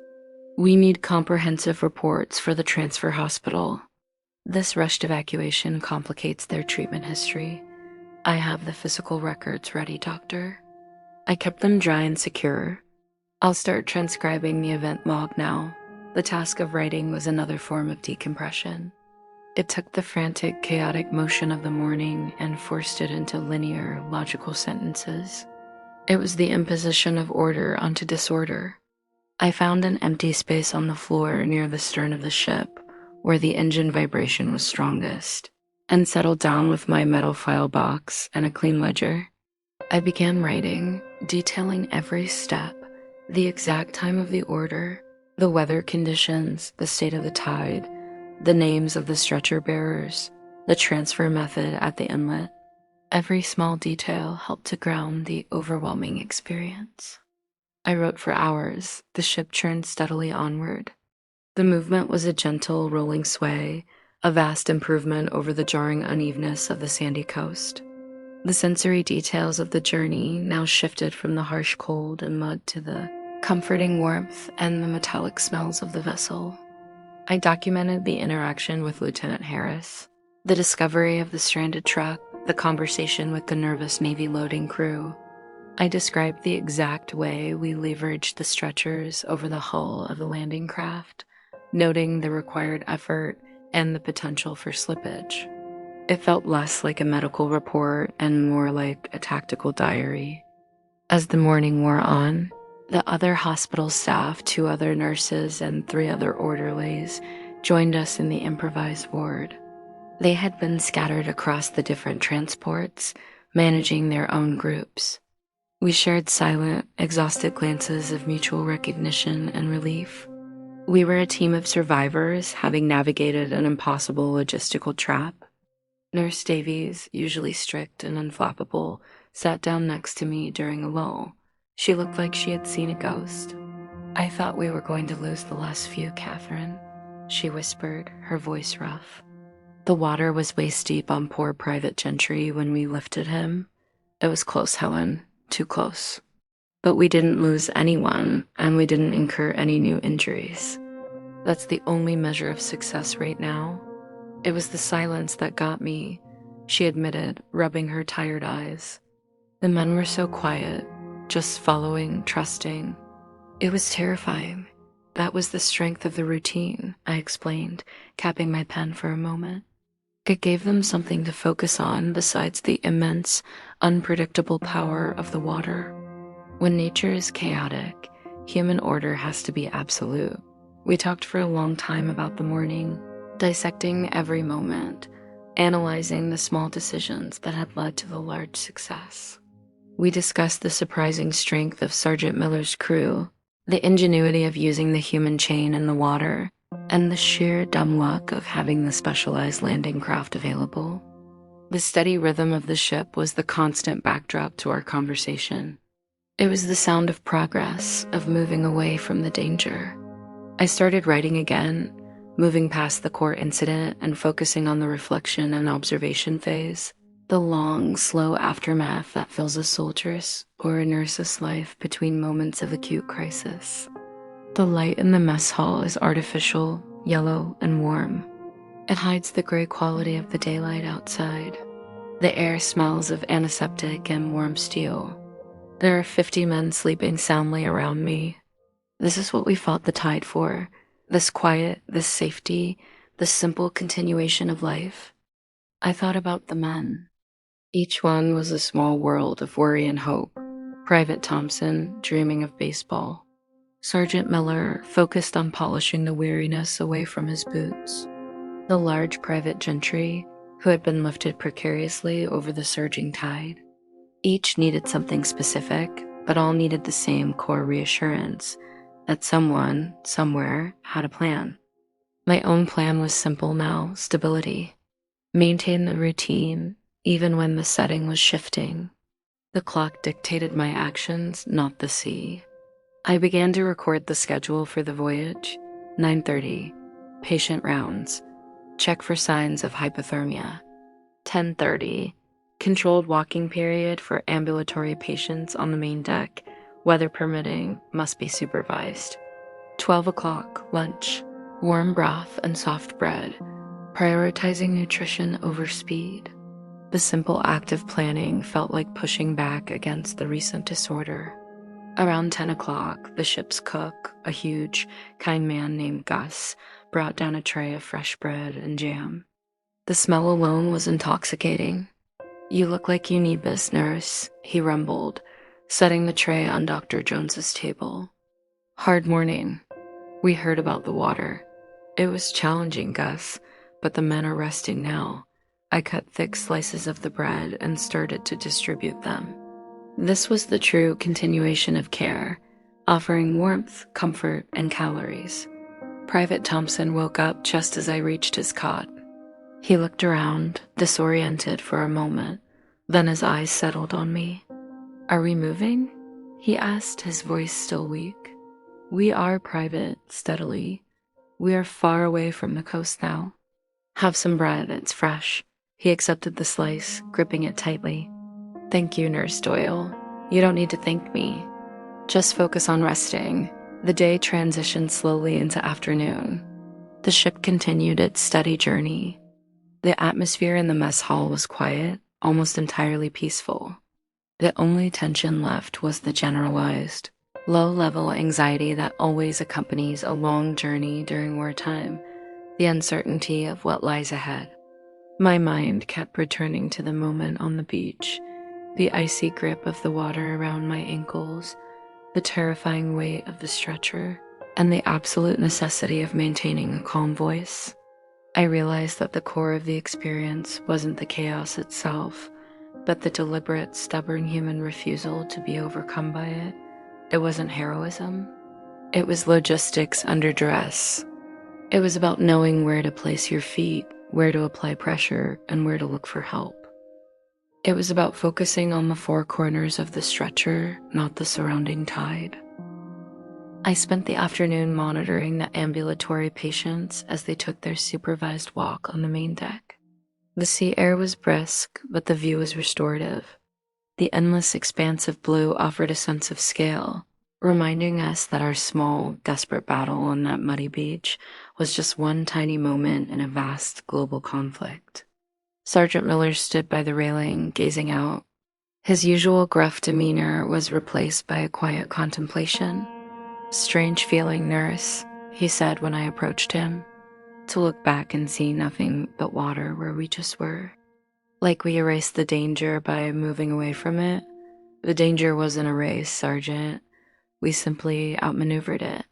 We need comprehensive reports for the transfer hospital. This rushed evacuation complicates their treatment history. I have the physical records ready, Doctor. I kept them dry and secure. I'll start transcribing the event log now. The task of writing was another form of decompression. It took the frantic, chaotic motion of the morning and forced it into linear, logical sentences. It was the imposition of order onto disorder. I found an empty space on the floor near the stern of the ship, where the engine vibration was strongest, and settled down with my metal file box and a clean ledger. I began writing, detailing every step, the exact time of the order, the weather conditions, the state of the tide, the names of the stretcher bearers, the transfer method at the inlet. Every small detail helped to ground the overwhelming experience. I wrote for hours. The ship churned steadily onward. The movement was a gentle, rolling sway, a vast improvement over the jarring unevenness of the sandy coast. The sensory details of the journey now shifted from the harsh cold and mud to the comforting warmth and the metallic smells of the vessel. I documented the interaction with Lieutenant Harris, the discovery of the stranded truck, the conversation with the nervous Navy loading crew. I described the exact way we leveraged the stretchers over the hull of the landing craft, noting the required effort and the potential for slippage. It felt less like a medical report and more like a tactical diary. As the morning wore on, the other hospital staff, 2 other nurses, and 3 other orderlies joined us in the improvised ward. They had been scattered across the different transports, managing their own groups. We shared silent, exhausted glances of mutual recognition and relief. We were a team of survivors having navigated an impossible logistical trap. Nurse Davies, usually strict and unflappable, sat down next to me during a lull. She looked like she had seen a ghost. "I thought we were going to lose the last few, Catherine," she whispered, her voice rough. The water was waist deep on poor Private Gentry when we lifted him. It was close, Helen, too close. But we didn't lose anyone, and we didn't incur any new injuries. That's the only measure of success right now. It was the silence that got me, she admitted, rubbing her tired eyes. The men were so quiet, just following, trusting. It was terrifying. That was the strength of the routine, I explained, capping my pen for a moment. It gave them something to focus on besides the immense, unpredictable power of the water. When nature is chaotic, human order has to be absolute. We talked for a long time about the morning, dissecting every moment, analyzing the small decisions that had led to the large success. We discussed the surprising strength of Sergeant Miller's crew, the ingenuity of using the human chain in the water, and the sheer dumb luck of having the specialized landing craft available. The steady rhythm of the ship was the constant backdrop to our conversation. It was the sound of progress, of moving away from the danger. I started writing again, moving past the core incident and focusing on the reflection and observation phase, the long, slow aftermath that fills a soldier's or a nurse's life between moments of acute crisis. The light in the mess hall is artificial, yellow, and warm. It hides the gray quality of the daylight outside. The air smells of antiseptic and warm steel. There are 50 men sleeping soundly around me. This is what we fought the tide for. This quiet, this safety, this simple continuation of life. I thought about the men. Each one was a small world of worry and hope. Private Thompson, dreaming of baseball. Sergeant Miller, focused on polishing the weariness away from his boots. The large Private Gentry, who had been lifted precariously over the surging tide. Each needed something specific, but all needed the same core reassurance that someone, somewhere, had a plan. My own plan was simple now, stability. Maintain the routine, even when the setting was shifting. The clock dictated my actions, not the sea. I began to record the schedule for the voyage. 9:30, patient rounds. Check for signs of hypothermia. 10:30, controlled walking period for ambulatory patients on the main deck, weather permitting, must be supervised. 12 o'clock, lunch. Warm broth and soft bread, prioritizing nutrition over speed. The simple act of planning felt like pushing back against the recent disorder. Around 10 o'clock, the ship's cook, a huge, kind man named Gus, brought down a tray of fresh bread and jam. The smell alone was intoxicating. "You look like you need this, nurse," he rumbled, setting the tray on Dr. Jones's table. "Hard morning. We heard about the water. It was challenging, Gus, but the men are resting now." I cut thick slices of the bread and stirred it to distribute them. This was the true continuation of care, offering warmth, comfort, and calories. Private Thompson woke up just as I reached his cot. He looked around, disoriented for a moment, then his eyes settled on me. "Are we moving?" he asked, his voice still weak. "We are, Private," steadily. "We are far away from the coast now." "Have some bread, it's fresh." He accepted the slice, gripping it tightly. "Thank you, Nurse Doyle. You don't need to thank me. Just focus on resting." The day transitioned slowly into afternoon. The ship continued its steady journey. The atmosphere in the mess hall was quiet, almost entirely peaceful. The only tension left was the generalized, low-level anxiety that always accompanies a long journey during wartime, the uncertainty of what lies ahead. My mind kept returning to the moment on the beach, the icy grip of the water around my ankles, the terrifying weight of the stretcher, and the absolute necessity of maintaining a calm voice. I realized that the core of the experience wasn't the chaos itself, but the deliberate, stubborn human refusal to be overcome by it. It wasn't heroism. It was logistics under duress. It was about knowing where to place your feet, where to apply pressure, and where to look for help. It was about focusing on the four corners of the stretcher, not the surrounding tide. I spent the afternoon monitoring the ambulatory patients as they took their supervised walk on the main deck. The sea air was brisk, but the view was restorative. The endless expanse of blue offered a sense of scale, reminding us that our small, desperate battle on that muddy beach was just one tiny moment in a vast global conflict. Sergeant Miller stood by the railing, gazing out. His usual gruff demeanor was replaced by a quiet contemplation. "Strange feeling, nurse," he said when I approached him, "to look back and see nothing but water where we just were. Like we erased the danger by moving away from it. The danger wasn't erased, Sergeant. We simply outmaneuvered it.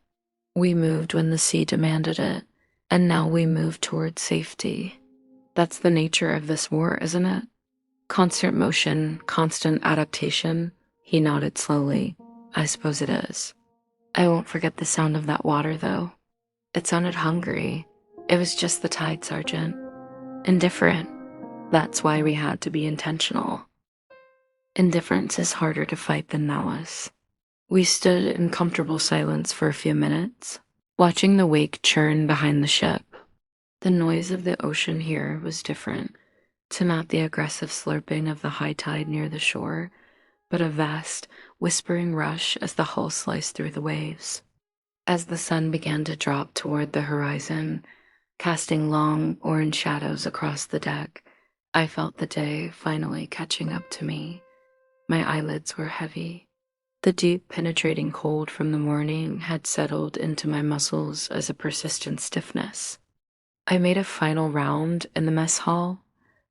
We moved when the sea demanded it, and now we move towards safety. That's the nature of this war, isn't it? Constant motion, constant adaptation." He nodded slowly. "I suppose it is. I won't forget the sound of that water, though. It sounded hungry. It was just the tide, Sergeant. Indifferent. That's why we had to be intentional. Indifference is harder to fight than malice." We stood in comfortable silence for a few minutes, watching the wake churn behind the ship. The noise of the ocean here was different, to not the aggressive slurping of the high tide near the shore, but a vast, whispering rush as the hull sliced through the waves. As the sun began to drop toward the horizon, casting long orange shadows across the deck, I felt the day finally catching up to me. My eyelids were heavy. The deep, penetrating cold from the morning had settled into my muscles as a persistent stiffness. I made a final round in the mess hall,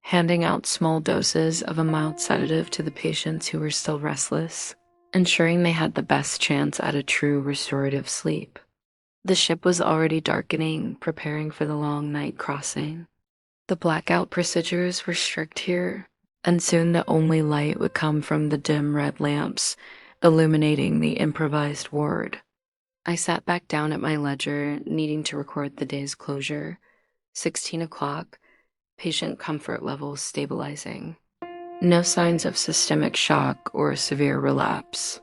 handing out small doses of a mild sedative to the patients who were still restless, ensuring they had the best chance at a true restorative sleep. The ship was already darkening, preparing for the long night crossing. The blackout procedures were strict here, and soon the only light would come from the dim red lamps illuminating the improvised ward. I sat back down at my ledger, needing to record the day's closure. 16 o'clock, patient comfort levels stabilizing. No signs of systemic shock or severe relapse.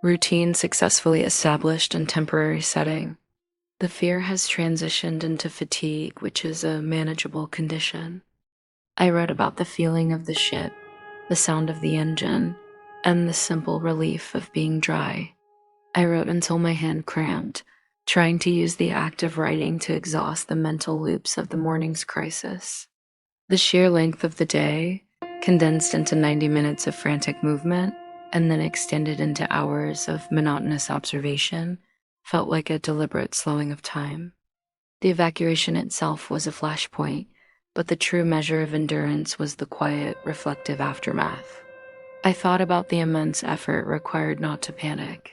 Routine successfully established in temporary setting. The fear has transitioned into fatigue, which is a manageable condition. I wrote about the feeling of the ship, the sound of the engine, and the simple relief of being dry. I wrote until my hand cramped, trying to use the act of writing to exhaust the mental loops of the morning's crisis. The sheer length of the day, condensed into 90 minutes of frantic movement, and then extended into hours of monotonous observation, felt like a deliberate slowing of time. The evacuation itself was a flashpoint, but the true measure of endurance was the quiet, reflective aftermath. I thought about the immense effort required not to panic.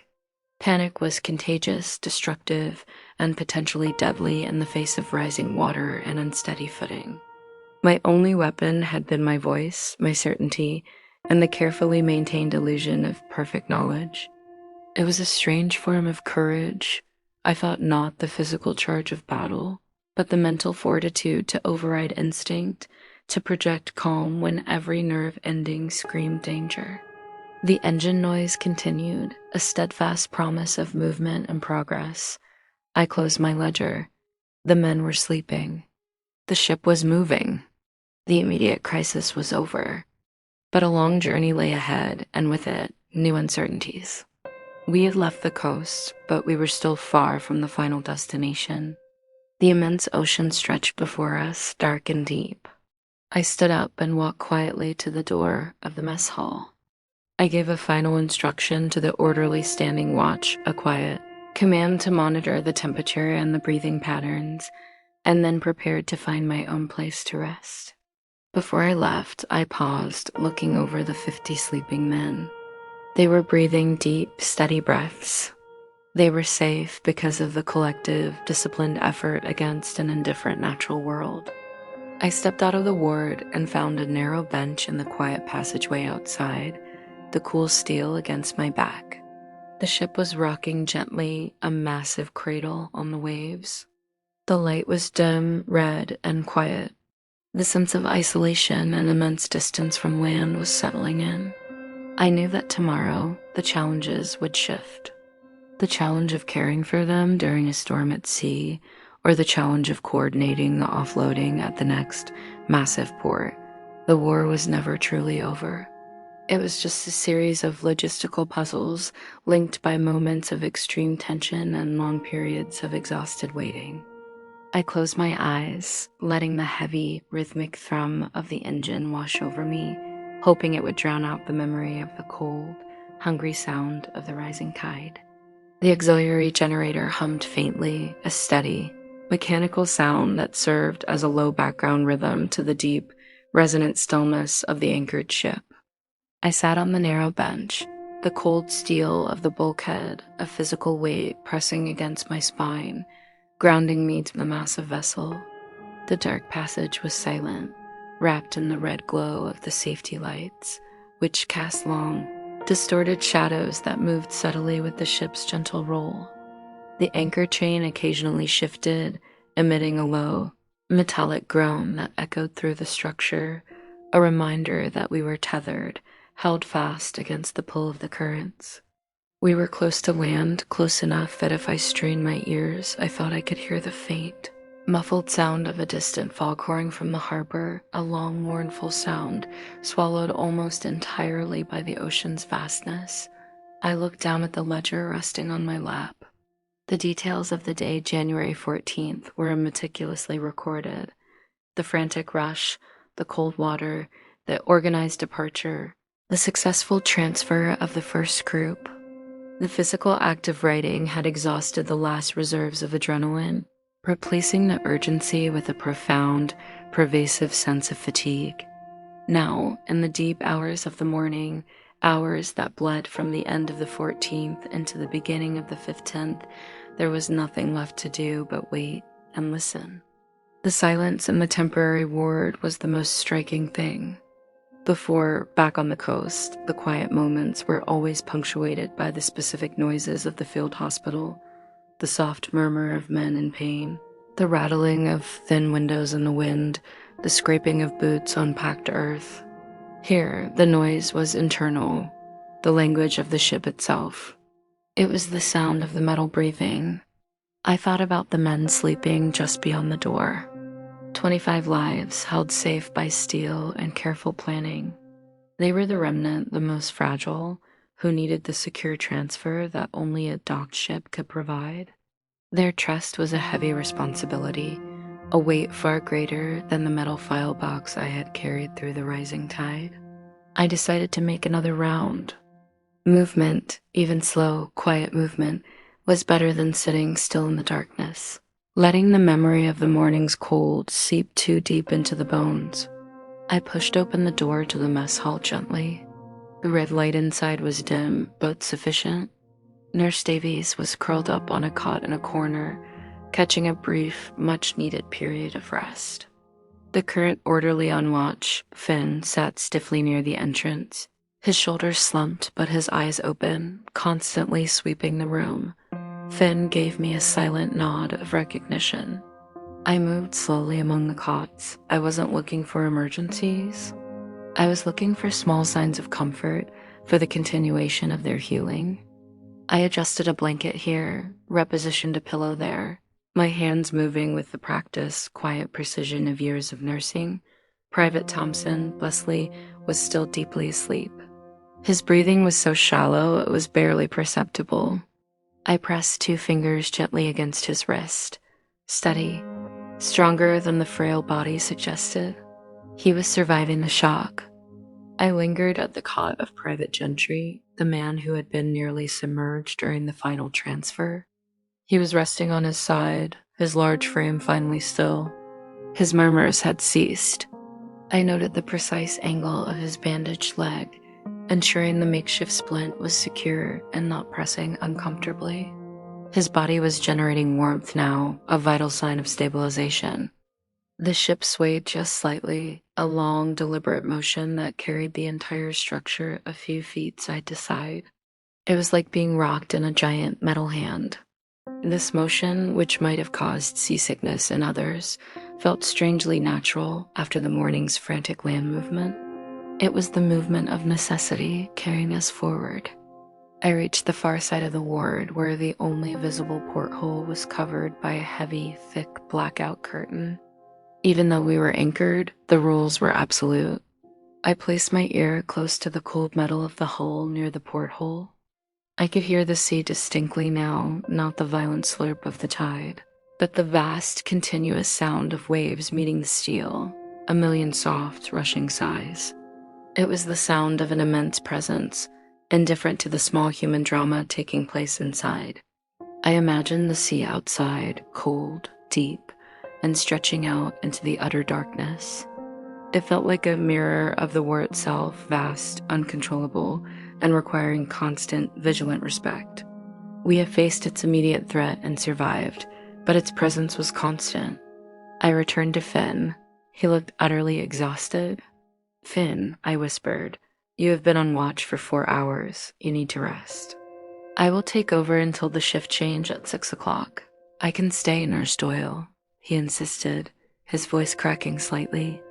Panic was contagious, destructive, and potentially deadly in the face of rising water and unsteady footing. My only weapon had been my voice, my certainty, and the carefully maintained illusion of perfect knowledge. It was a strange form of courage. I fought not the physical charge of battle, but the mental fortitude to override instinct, to project calm when every nerve ending screamed danger. The engine noise continued, a steadfast promise of movement and progress. I closed my ledger. The men were sleeping. The ship was moving. The immediate crisis was over. But a long journey lay ahead, and with it, new uncertainties. We had left the coast, but we were still far from the final destination. The immense ocean stretched before us, dark and deep. I stood up and walked quietly to the door of the mess hall. I gave a final instruction to the orderly standing watch, a quiet command to monitor the temperature and the breathing patterns, and then prepared to find my own place to rest. Before I left, I paused, looking over the 50 sleeping men. They were breathing deep, steady breaths. They were safe because of the collective, disciplined effort against an indifferent natural world. I stepped out of the ward and found a narrow bench in the quiet passageway outside, the cool steel against my back. The ship was rocking gently, a massive cradle on the waves. The light was dim, red, and quiet. The sense of isolation and immense distance from land was settling in. I knew that tomorrow, the challenges would shift. The challenge of caring for them during a storm at sea, or the challenge of coordinating the offloading at the next massive port. The war was never truly over. It was just a series of logistical puzzles linked by moments of extreme tension and long periods of exhausted waiting. I closed my eyes, letting the heavy, rhythmic thrum of the engine wash over me, hoping it would drown out the memory of the cold, hungry sound of the rising tide. The auxiliary generator hummed faintly, a steady, mechanical sound that served as a low background rhythm to the deep, resonant stillness of the anchored ship. I sat on the narrow bench, the cold steel of the bulkhead, a physical weight pressing against my spine, grounding me to the massive vessel. The dark passage was silent, wrapped in the red glow of the safety lights, which cast long, distorted shadows that moved subtly with the ship's gentle roll. The anchor chain occasionally shifted, emitting a low, metallic groan that echoed through the structure, a reminder that we were tethered, held fast against the pull of the currents. We were close to land, close enough that if I strained my ears, I thought I could hear the faint, muffled sound of a distant foghorn from the harbor, a long, mournful sound, swallowed almost entirely by the ocean's vastness. I looked down at the ledger resting on my lap. The details of the day, January 14th, were meticulously recorded. The frantic rush, the cold water, the organized departure, the successful transfer of the first group. The physical act of writing had exhausted the last reserves of adrenaline, replacing the urgency with a profound, pervasive sense of fatigue. Now, in the deep hours of the morning, hours that bled from the end of the 14th into the beginning of the 15th, there was nothing left to do but wait and listen. The silence in the temporary ward was the most striking thing. Before, back on the coast, the quiet moments were always punctuated by the specific noises of the field hospital, the soft murmur of men in pain, the rattling of thin windows in the wind, the scraping of boots on packed earth. Here, the noise was internal, the language of the ship itself. It was the sound of the metal breathing. I thought about the men sleeping just beyond the door. 25 lives held safe by steel and careful planning. They were the remnant, the most fragile, who needed the secure transfer that only a docked ship could provide. Their trust was a heavy responsibility, a weight far greater than the metal file box I had carried through the rising tide. I decided to make another round. Movement, even slow, quiet movement, was better than sitting still in the darkness, letting the memory of the morning's cold seep too deep into the bones. I pushed open the door to the mess hall gently. The red light inside was dim, but sufficient. Nurse Davies was curled up on a cot in a corner, catching a brief, much-needed period of rest. The current orderly on watch, Finn, sat stiffly near the entrance, his shoulders slumped but his eyes open, constantly sweeping the room. Finn gave me a silent nod of recognition. I moved slowly among the cots. I wasn't looking for emergencies. I was looking for small signs of comfort, for the continuation of their healing. I adjusted a blanket here, repositioned a pillow there, my hands moving with the practice, quiet precision of years of nursing. Private Thompson, Leslie, was still deeply asleep. His breathing was so shallow it was barely perceptible. I pressed 2 fingers gently against his wrist. Steady, stronger than the frail body suggested. He was surviving the shock. I lingered at the cot of Private Gentry, the man who had been nearly submerged during the final transfer. He was resting on his side, his large frame finally still. His murmurs had ceased. I noted the precise angle of his bandaged leg, ensuring the makeshift splint was secure and not pressing uncomfortably. His body was generating warmth now, a vital sign of stabilization. The ship swayed just slightly, a long, deliberate motion that carried the entire structure a few feet side to side. It was like being rocked in a giant metal hand. This motion, which might have caused seasickness in others, felt strangely natural after the morning's frantic land movement. It was the movement of necessity carrying us forward. I reached the far side of the ward where the only visible porthole was covered by a heavy, thick blackout curtain. Even though we were anchored, the rules were absolute. I placed my ear close to the cold metal of the hull near the porthole. I could hear the sea distinctly now, not the violent slurp of the tide, but the vast, continuous sound of waves meeting the steel, a million soft, rushing sighs. It was the sound of an immense presence, indifferent to the small human drama taking place inside. I imagined the sea outside, cold, deep, and stretching out into the utter darkness. It felt like a mirror of the war itself, vast, uncontrollable, and requiring constant, vigilant respect. We have faced its immediate threat and survived, but its presence was constant. I returned to Finn. He looked utterly exhausted. "Finn," I whispered, "you have been on watch for 4 hours. You need to rest." "I will take over until the shift change at 6 o'clock. I can stay, Nurse Doyle," he insisted, his voice cracking slightly.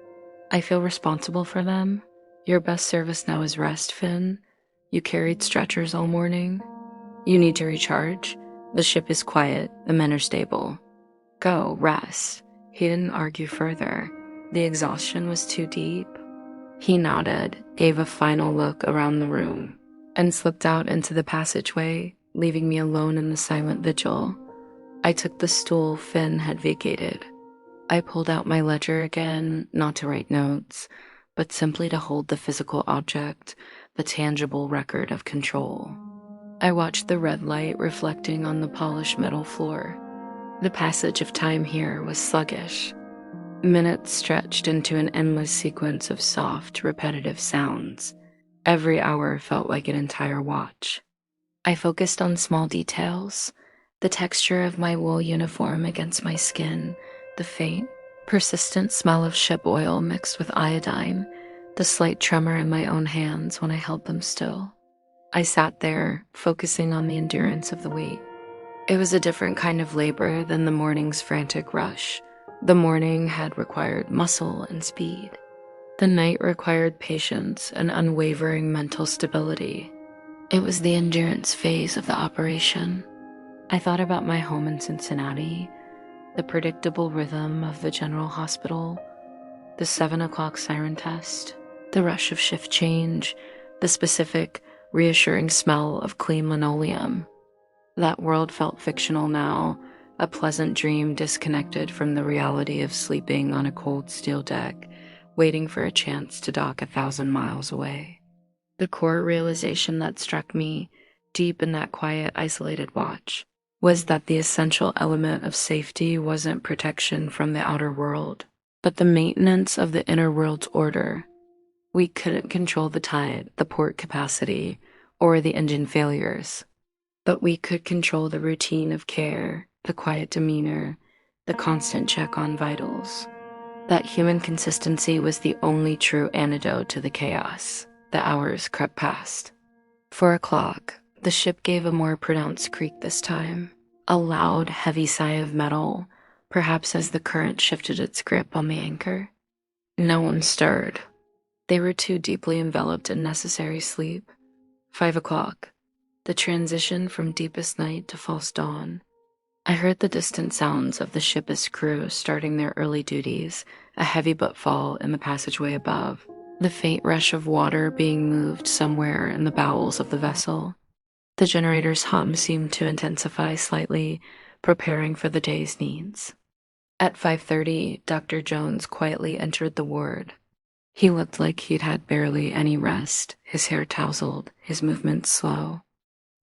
"I feel responsible for them. Your best service now is rest, Finn. You carried stretchers all morning. You need to recharge. The ship is quiet. The men are stable. Go, rest." He didn't argue further. The exhaustion was too deep. He nodded, gave a final look around the room, and slipped out into the passageway, leaving me alone in the silent vigil. I took the stool Finn had vacated. I pulled out my ledger again, not to write notes, but simply to hold the physical object, the tangible record of control. I watched the red light reflecting on the polished metal floor. The passage of time here was sluggish. Minutes stretched into an endless sequence of soft, repetitive sounds. Every hour felt like an entire watch. I focused on small details, the texture of my wool uniform against my skin, the faint, persistent smell of ship oil mixed with iodine, the slight tremor in my own hands when I held them still. I sat there, focusing on the endurance of the weight. It was a different kind of labor than the morning's frantic rush. The morning had required muscle and speed. The night required patience and unwavering mental stability. It was the endurance phase of the operation. I thought about my home in Cincinnati, the predictable rhythm of the general hospital, the 7 o'clock siren test, the rush of shift change, the specific, reassuring smell of clean linoleum. That world felt fictional now, a pleasant dream disconnected from the reality of sleeping on a cold steel deck, waiting for a chance to dock 1,000 miles away. The core realization that struck me, deep in that quiet, isolated watch, was that the essential element of safety wasn't protection from the outer world, but the maintenance of the inner world's order. We couldn't control the tide, the port capacity, or the engine failures, but we could control the routine of care, the quiet demeanor, the constant check on vitals. That human consistency was the only true antidote to the chaos. The hours crept past. 4 o'clock. The ship gave a more pronounced creak this time, a loud, heavy sigh of metal, perhaps as the current shifted its grip on the anchor. No one stirred. They were too deeply enveloped in necessary sleep. 5 o'clock. The transition from deepest night to false dawn. I heard the distant sounds of the ship's crew starting their early duties, a heavy footfall in the passageway above, the faint rush of water being moved somewhere in the bowels of the vessel. The generator's hum seemed to intensify slightly, preparing for the day's needs. At 5:30, Dr. Jones quietly entered the ward. He looked like he'd had barely any rest, his hair tousled, his movements slow.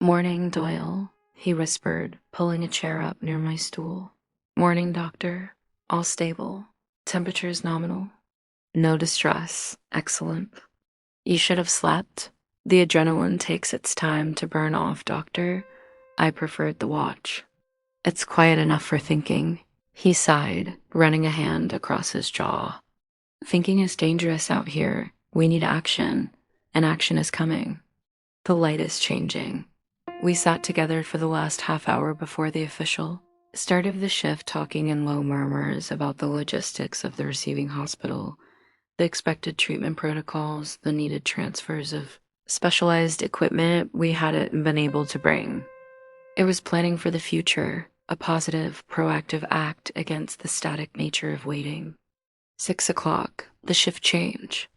"Morning, Doyle," he whispered, pulling a chair up near my stool. "Morning, doctor. All stable. Temperature's nominal. No distress. Excellent. You should have slept. The adrenaline takes its time to burn off, doctor. I preferred the watch." "It's quiet enough for thinking," he sighed, running a hand across his jaw. "Thinking is dangerous out here. We need action, and action is coming. The light is changing. We sat together for the last half hour before the official start of the shift, talking in low murmurs about the logistics of the receiving hospital, the expected treatment protocols, the needed transfers of specialized equipment we hadn't been able to bring. It was planning for the future, a positive, proactive act against the static nature of waiting. 6 o'clock, the shift change.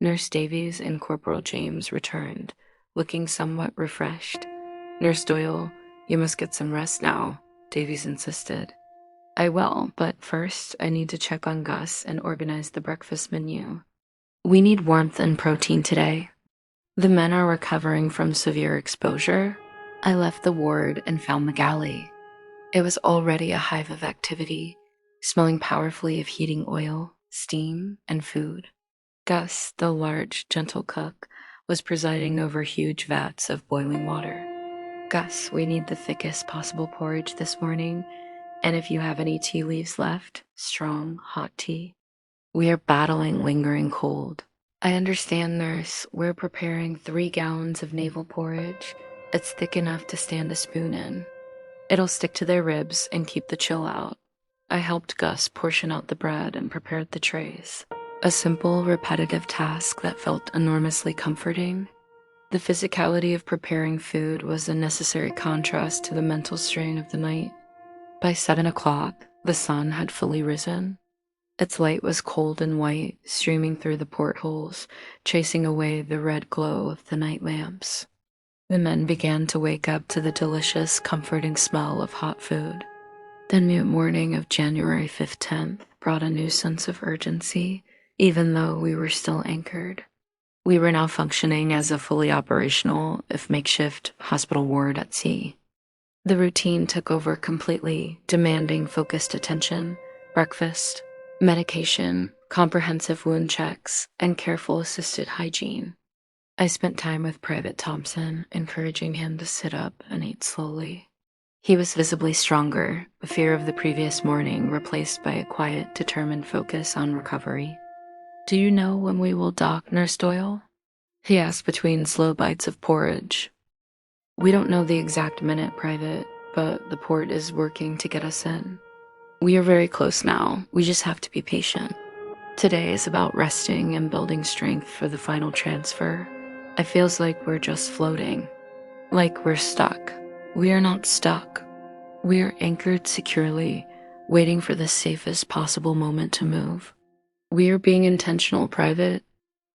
Nurse Davies and Corporal James returned, looking somewhat refreshed. Nurse Doyle, you must get some rest now, Davies insisted. I will, but first I need to check on Gus and organize the breakfast menu. We need warmth and protein today. The men are recovering from severe exposure. I left the ward and found the galley. It was already a hive of activity, smelling powerfully of heating oil, steam, and food. Gus, the large, gentle cook, was presiding over huge vats of boiling water. Gus, we need the thickest possible porridge this morning, and if you have any tea leaves left, strong, hot tea. We are battling lingering cold. I understand, nurse. We're preparing 3 gallons of navel porridge. It's thick enough to stand a spoon in. It'll stick to their ribs and keep the chill out. I helped Gus portion out the bread and prepared the trays. A simple, repetitive task that felt enormously comforting. The physicality of preparing food was a necessary contrast to the mental strain of the night. By 7 o'clock, the sun had fully risen. Its light was cold and white, streaming through the portholes, chasing away the red glow of the night lamps. The men began to wake up to the delicious, comforting smell of hot food. The new morning of January 15th brought a new sense of urgency, even though we were still anchored. We were now functioning as a fully operational, if makeshift, hospital ward at sea. The routine took over completely, demanding focused attention, breakfast, medication, comprehensive wound checks, and careful assisted hygiene. I spent time with Private Thompson, encouraging him to sit up and eat slowly. He was visibly stronger, the fear of the previous morning replaced by a quiet, determined focus on recovery. Do you know when we will dock, Nurse Doyle? He asked between slow bites of porridge. We don't know the exact minute, Private, but the port is working to get us in. We are very close now. We just have to be patient. Today is about resting and building strength for the final transfer. It feels like we're just floating. Like we're stuck. We are not stuck. We are anchored securely, waiting for the safest possible moment to move. We are being intentional, Private,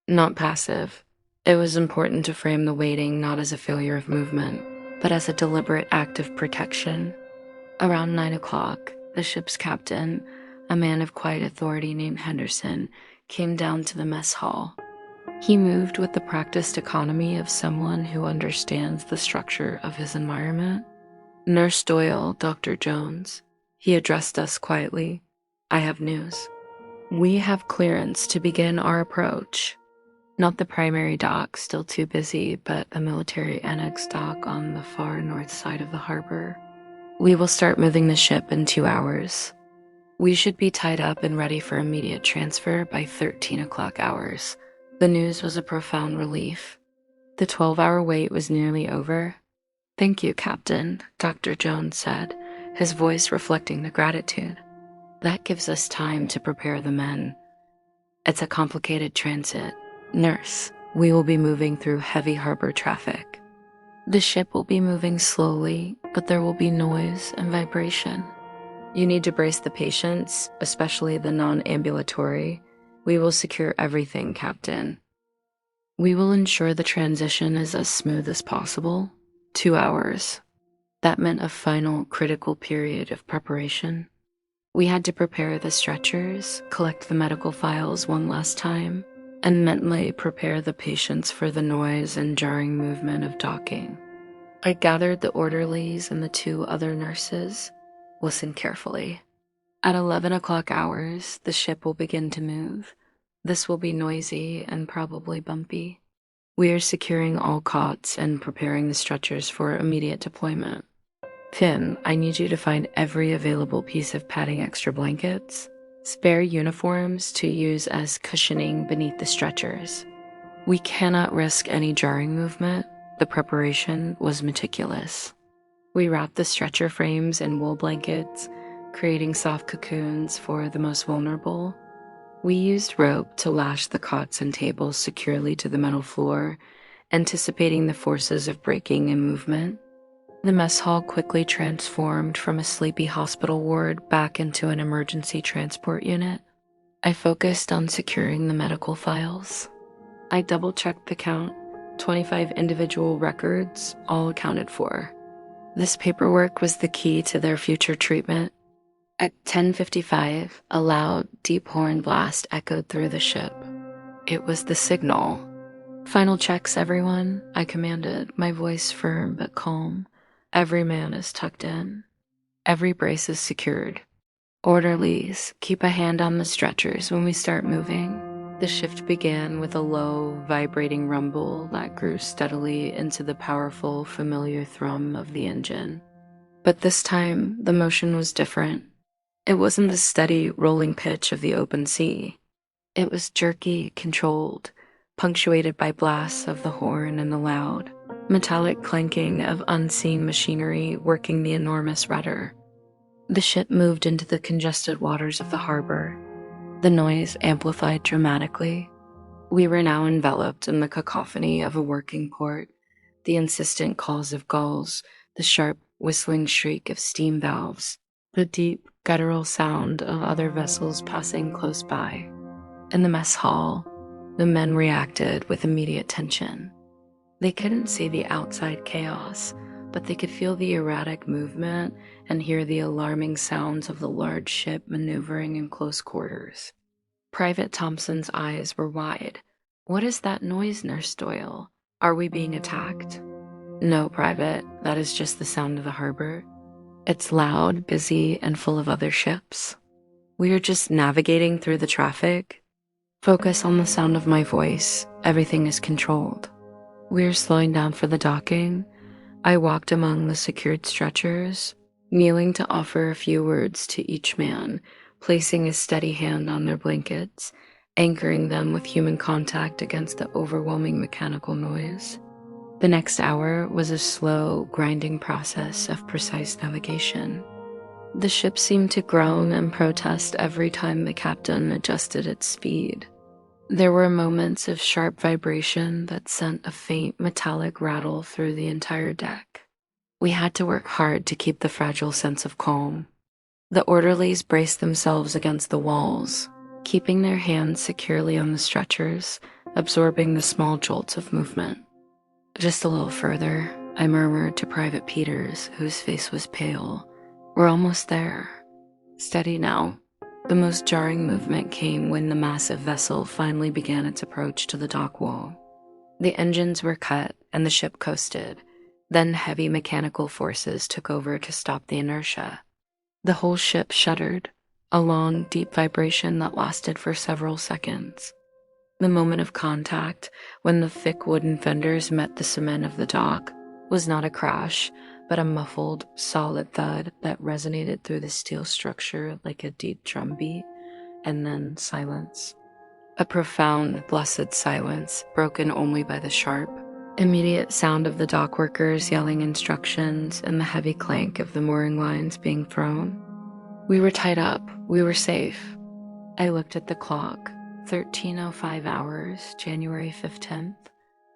not passive. It was important to frame the waiting not as a failure of movement, but as a deliberate act of protection. Around 9 o'clock, the ship's captain, a man of quiet authority named Henderson, came down to the mess hall. He moved with the practiced economy of someone who understands the structure of his environment. Nurse Doyle, Dr. Jones. He addressed us quietly. I have news. We have clearance to begin our approach. Not the primary dock, still too busy, but a military annex dock on the far north side of the harbor. We will start moving the ship in 2 hours. We should be tied up and ready for immediate transfer by 13 o'clock hours. The news was a profound relief. The 12-hour wait was nearly over. Thank you, Captain, Dr. Jones said, his voice reflecting the gratitude. That gives us time to prepare the men. It's a complicated transit. Nurse, we will be moving through heavy harbor traffic. The ship will be moving slowly, but there will be noise and vibration. You need to brace the patients, especially the non-ambulatory. We will secure everything, Captain. We will ensure the transition is as smooth as possible. 2 hours. That meant a final, critical period of preparation. We had to prepare the stretchers, collect the medical files one last time, and mentally prepare the patients for the noise and jarring movement of docking. I gathered the orderlies and the 2 other nurses. Listen carefully. At 11 o'clock hours, the ship will begin to move. This will be noisy and probably bumpy. We are securing all cots and preparing the stretchers for immediate deployment. Finn, I need you to find every available piece of padding, extra blankets, spare uniforms to use as cushioning beneath the stretchers. We cannot risk any jarring movement. The preparation was meticulous. We wrapped the stretcher frames in wool blankets, creating soft cocoons for the most vulnerable. We used rope to lash the cots and tables securely to the metal floor, anticipating the forces of breaking and movement. The mess hall quickly transformed from a sleepy hospital ward back into an emergency transport unit. I focused on securing the medical files. I double-checked the count, 25 individual records, all accounted for. This paperwork was the key to their future treatment. At 10:55, a loud, deep horn blast echoed through the ship. It was the signal. "Final checks, everyone," I commanded, my voice firm but calm. "Every man is tucked in. Every brace is secured. Orderlies, keep a hand on the stretchers when we start moving." The shift began with a low, vibrating rumble that grew steadily into the powerful, familiar thrum of the engine. But this time, the motion was different. It wasn't the steady, rolling pitch of the open sea. It was jerky, controlled, punctuated by blasts of the horn and the loud, metallic clanking of unseen machinery working the enormous rudder. The ship moved into the congested waters of the harbor. The noise amplified dramatically. We were now enveloped in the cacophony of a working port, the insistent calls of gulls, the sharp, whistling shriek of steam valves, the deep, guttural sound of other vessels passing close by. In the mess hall, the men reacted with immediate tension. They couldn't see the outside chaos, but they could feel the erratic movement and hear the alarming sounds of the large ship maneuvering in close quarters. Private Thompson's eyes were wide. "What is that noise, Nurse Doyle? Are we being attacked?" "No, Private, that is just the sound of the harbor. It's loud, busy, and full of other ships. We are just navigating through the traffic. Focus on the sound of my voice. Everything is controlled." We are slowing down for the docking. I walked among the secured stretchers, kneeling to offer a few words to each man, placing a steady hand on their blankets, anchoring them with human contact against the overwhelming mechanical noise. The next hour was a slow, grinding process of precise navigation. The ship seemed to groan and protest every time the captain adjusted its speed. There were moments of sharp vibration that sent a faint metallic rattle through the entire deck. We had to work hard to keep the fragile sense of calm. The orderlies braced themselves against the walls, keeping their hands securely on the stretchers, absorbing the small jolts of movement. "Just a little further," I murmured to Private Peters, whose face was pale. "We're almost there. Steady now." The most jarring movement came when the massive vessel finally began its approach to the dock wall. The engines were cut and the ship coasted. Then heavy mechanical forces took over to stop the inertia. The whole ship shuddered, a long, deep vibration that lasted for several seconds. The moment of contact, when the thick wooden fenders met the cement of the dock, was not a crash, but a muffled, solid thud that resonated through the steel structure like a deep drum beat, and then silence. A profound, blessed silence, broken only by the sharp, immediate sound of the dock workers yelling instructions and the heavy clank of the mooring lines being thrown. We were tied up. We were safe. I looked at the clock. 13:05 hours, January 15th.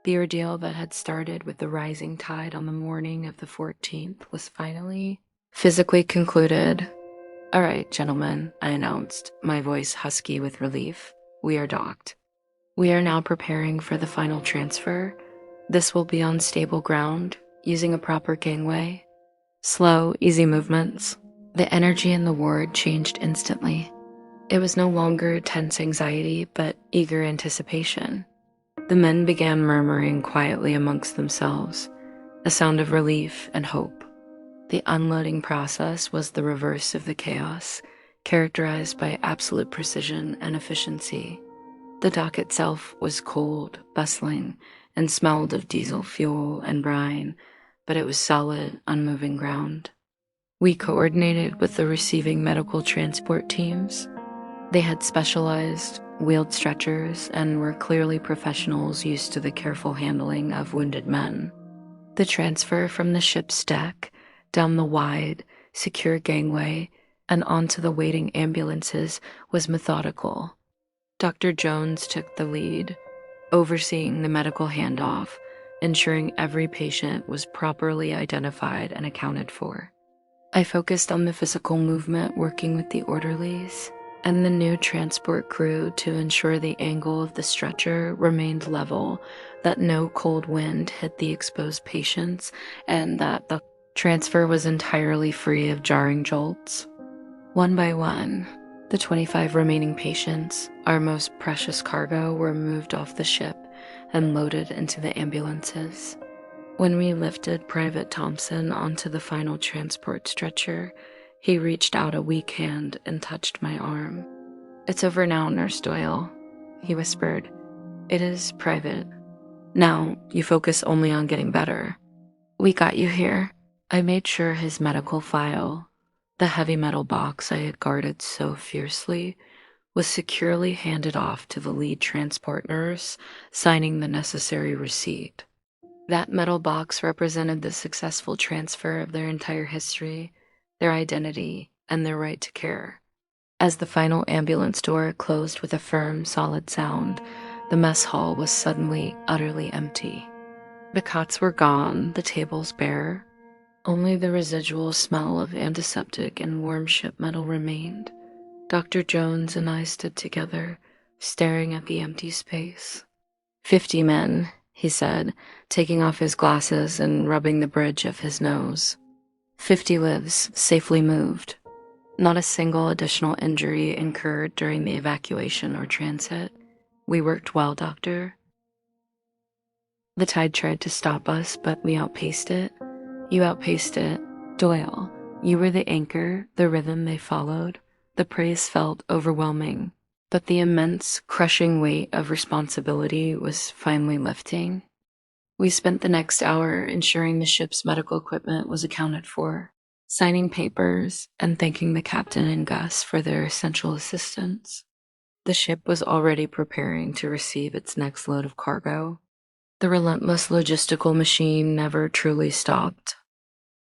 The ordeal that had started with the rising tide on the morning of the 14th was finally, physically concluded. "All right, gentlemen," I announced, my voice husky with relief. "We are docked. We are now preparing for the final transfer. This will be on stable ground, using a proper gangway. Slow, easy movements." The energy in the ward changed instantly. It was no longer tense anxiety, but eager anticipation. The men began murmuring quietly amongst themselves, a sound of relief and hope. The unloading process was the reverse of the chaos, characterized by absolute precision and efficiency. The dock itself was cold, bustling, and smelled of diesel fuel and brine, but it was solid, unmoving ground. We coordinated with the receiving medical transport teams. They had specialized, wheeled stretchers and were clearly professionals used to the careful handling of wounded men. The transfer from the ship's deck down the wide, secure gangway and onto the waiting ambulances was methodical. Dr. Jones took the lead, overseeing the medical handoff, ensuring every patient was properly identified and accounted for. I focused on the physical movement, working with the orderlies and the new transport crew to ensure the angle of the stretcher remained level, that no cold wind hit the exposed patients, and that the transfer was entirely free of jarring jolts. One by one, the 25 remaining patients, our most precious cargo, were moved off the ship and loaded into the ambulances. When we lifted Private Thompson onto the final transport stretcher, he reached out a weak hand and touched my arm. "It's over now, Nurse Doyle," he whispered. "It is, Private. Now, you focus only on getting better." "We got you here." I made sure his medical file, the heavy metal box I had guarded so fiercely, was securely handed off to the lead transport nurse, signing the necessary receipt. That metal box represented the successful transfer of their entire history, their identity, and their right to care. As the final ambulance door closed with a firm, solid sound, the mess hall was suddenly utterly empty. The cots were gone, the tables bare. Only the residual smell of antiseptic and warm ship metal remained. Dr. Jones and I stood together, staring at the empty space. 50 men, he said, taking off his glasses and rubbing the bridge of his nose. 50 lives safely moved. Not a single additional injury incurred during the evacuation or transit. We worked well, Doctor. The tide tried to stop us, but we outpaced it. You outpaced it. Doyle, you were the anchor, the rhythm they followed. The praise felt overwhelming, but the immense, crushing weight of responsibility was finally lifting. We spent the next hour ensuring the ship's medical equipment was accounted for, signing papers and thanking the captain and Gus for their essential assistance. The ship was already preparing to receive its next load of cargo. The relentless logistical machine never truly stopped.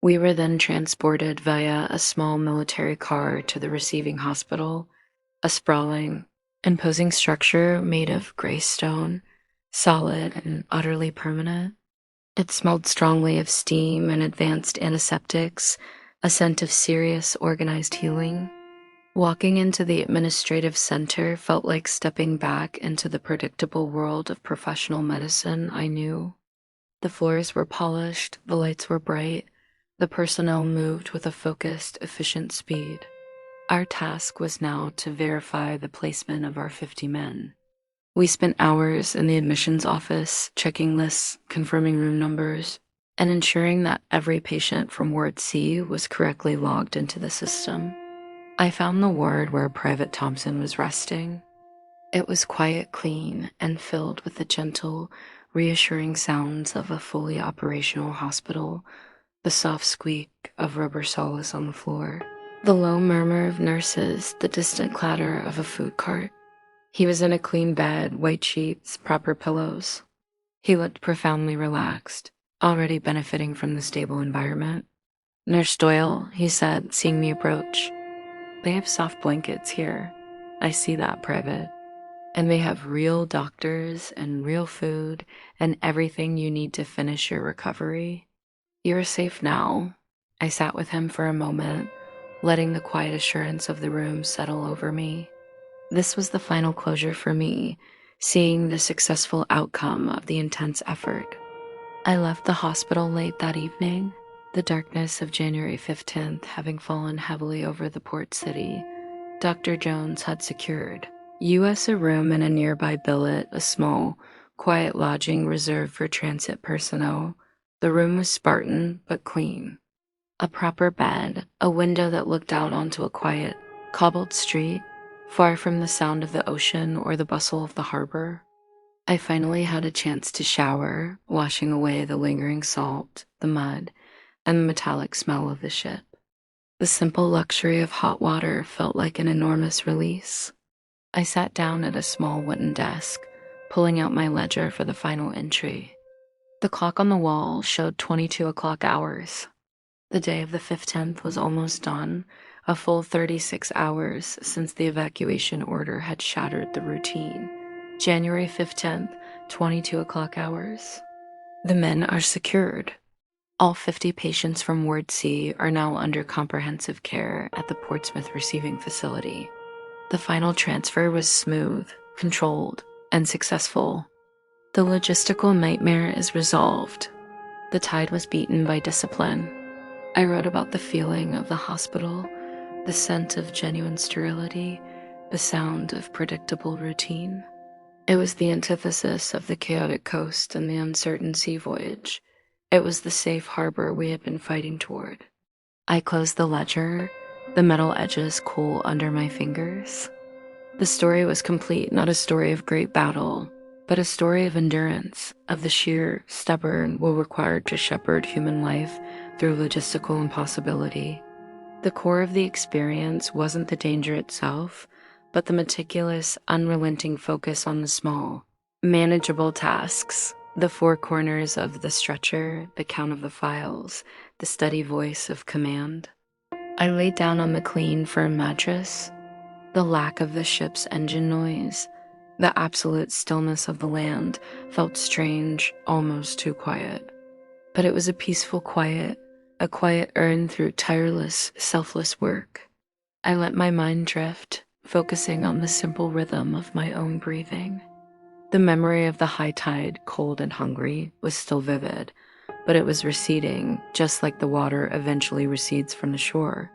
We were then transported via a small military car to the receiving hospital, a sprawling, imposing structure made of gray stone, solid and utterly permanent. It smelled strongly of steam and advanced antiseptics, a scent of serious, organized healing. Walking into the administrative center felt like stepping back into the predictable world of professional medicine I knew. The floors were polished, the lights were bright, the personnel moved with a focused, efficient speed. Our task was now to verify the placement of our 50 men. We spent hours in the admissions office, checking lists, confirming room numbers, and ensuring that every patient from Ward C was correctly logged into the system. I found the ward where Private Thompson was resting. It was quiet, clean, and filled with the gentle, reassuring sounds of a fully operational hospital, the soft squeak of rubber solace on the floor, the low murmur of nurses, the distant clatter of a food cart. He was in a clean bed, white sheets, proper pillows. He looked profoundly relaxed, already benefiting from the stable environment. "Nurse Doyle," he said, seeing me approach. "They have soft blankets here." "I see that, Private. And they have real doctors and real food and everything you need to finish your recovery. You're safe now." I sat with him for a moment, letting the quiet assurance of the room settle over me. This was the final closure for me, seeing the successful outcome of the intense effort. I left the hospital late that evening, the darkness of January 15th having fallen heavily over the port city. Dr. Jones had secured us a room in a nearby billet, a small, quiet lodging reserved for transit personnel. The room was Spartan but clean. A proper bed, a window that looked out onto a quiet, cobbled street, far from the sound of the ocean or the bustle of the harbor. I finally had a chance to shower, washing away the lingering salt, the mud, and the metallic smell of the ship. The simple luxury of hot water felt like an enormous release. I sat down at a small wooden desk, pulling out my ledger for the final entry. The clock on the wall showed 22 o'clock hours. The day of the 15th was almost done, a full 36 hours since the evacuation order had shattered the routine. January 15th, 22 o'clock hours. The men are secured. All 50 patients from Ward C are now under comprehensive care at the Portsmouth Receiving Facility. The final transfer was smooth, controlled, and successful. The logistical nightmare is resolved. The tide was beaten by discipline. I wrote about the feeling of the hospital, the scent of genuine sterility, the sound of predictable routine. It was the antithesis of the chaotic coast and the uncertain sea voyage. It was the safe harbor we had been fighting toward. I closed the ledger, the metal edges cool under my fingers. The story was complete, not a story of great battle, but a story of endurance, of the sheer, stubborn will required to shepherd human life through logistical impossibility. The core of the experience wasn't the danger itself, but the meticulous, unrelenting focus on the small, manageable tasks, the four corners of the stretcher, the count of the files, the steady voice of command. I laid down on the clean, firm mattress. The lack of the ship's engine noise, the absolute stillness of the land felt strange, almost too quiet. But it was a peaceful quiet, a quiet earned through tireless, selfless work. I let my mind drift, focusing on the simple rhythm of my own breathing. The memory of the high tide, cold and hungry, was still vivid, but it was receding, just like the water eventually recedes from the shore.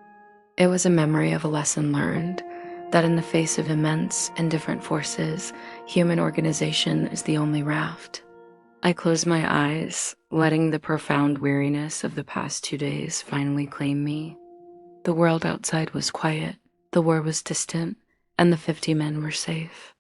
It was a memory of a lesson learned, that in the face of immense and different forces, human organization is the only raft. I closed my eyes, letting the profound weariness of the past 2 days finally claim me. The world outside was quiet, the war was distant, and the 50 men were safe.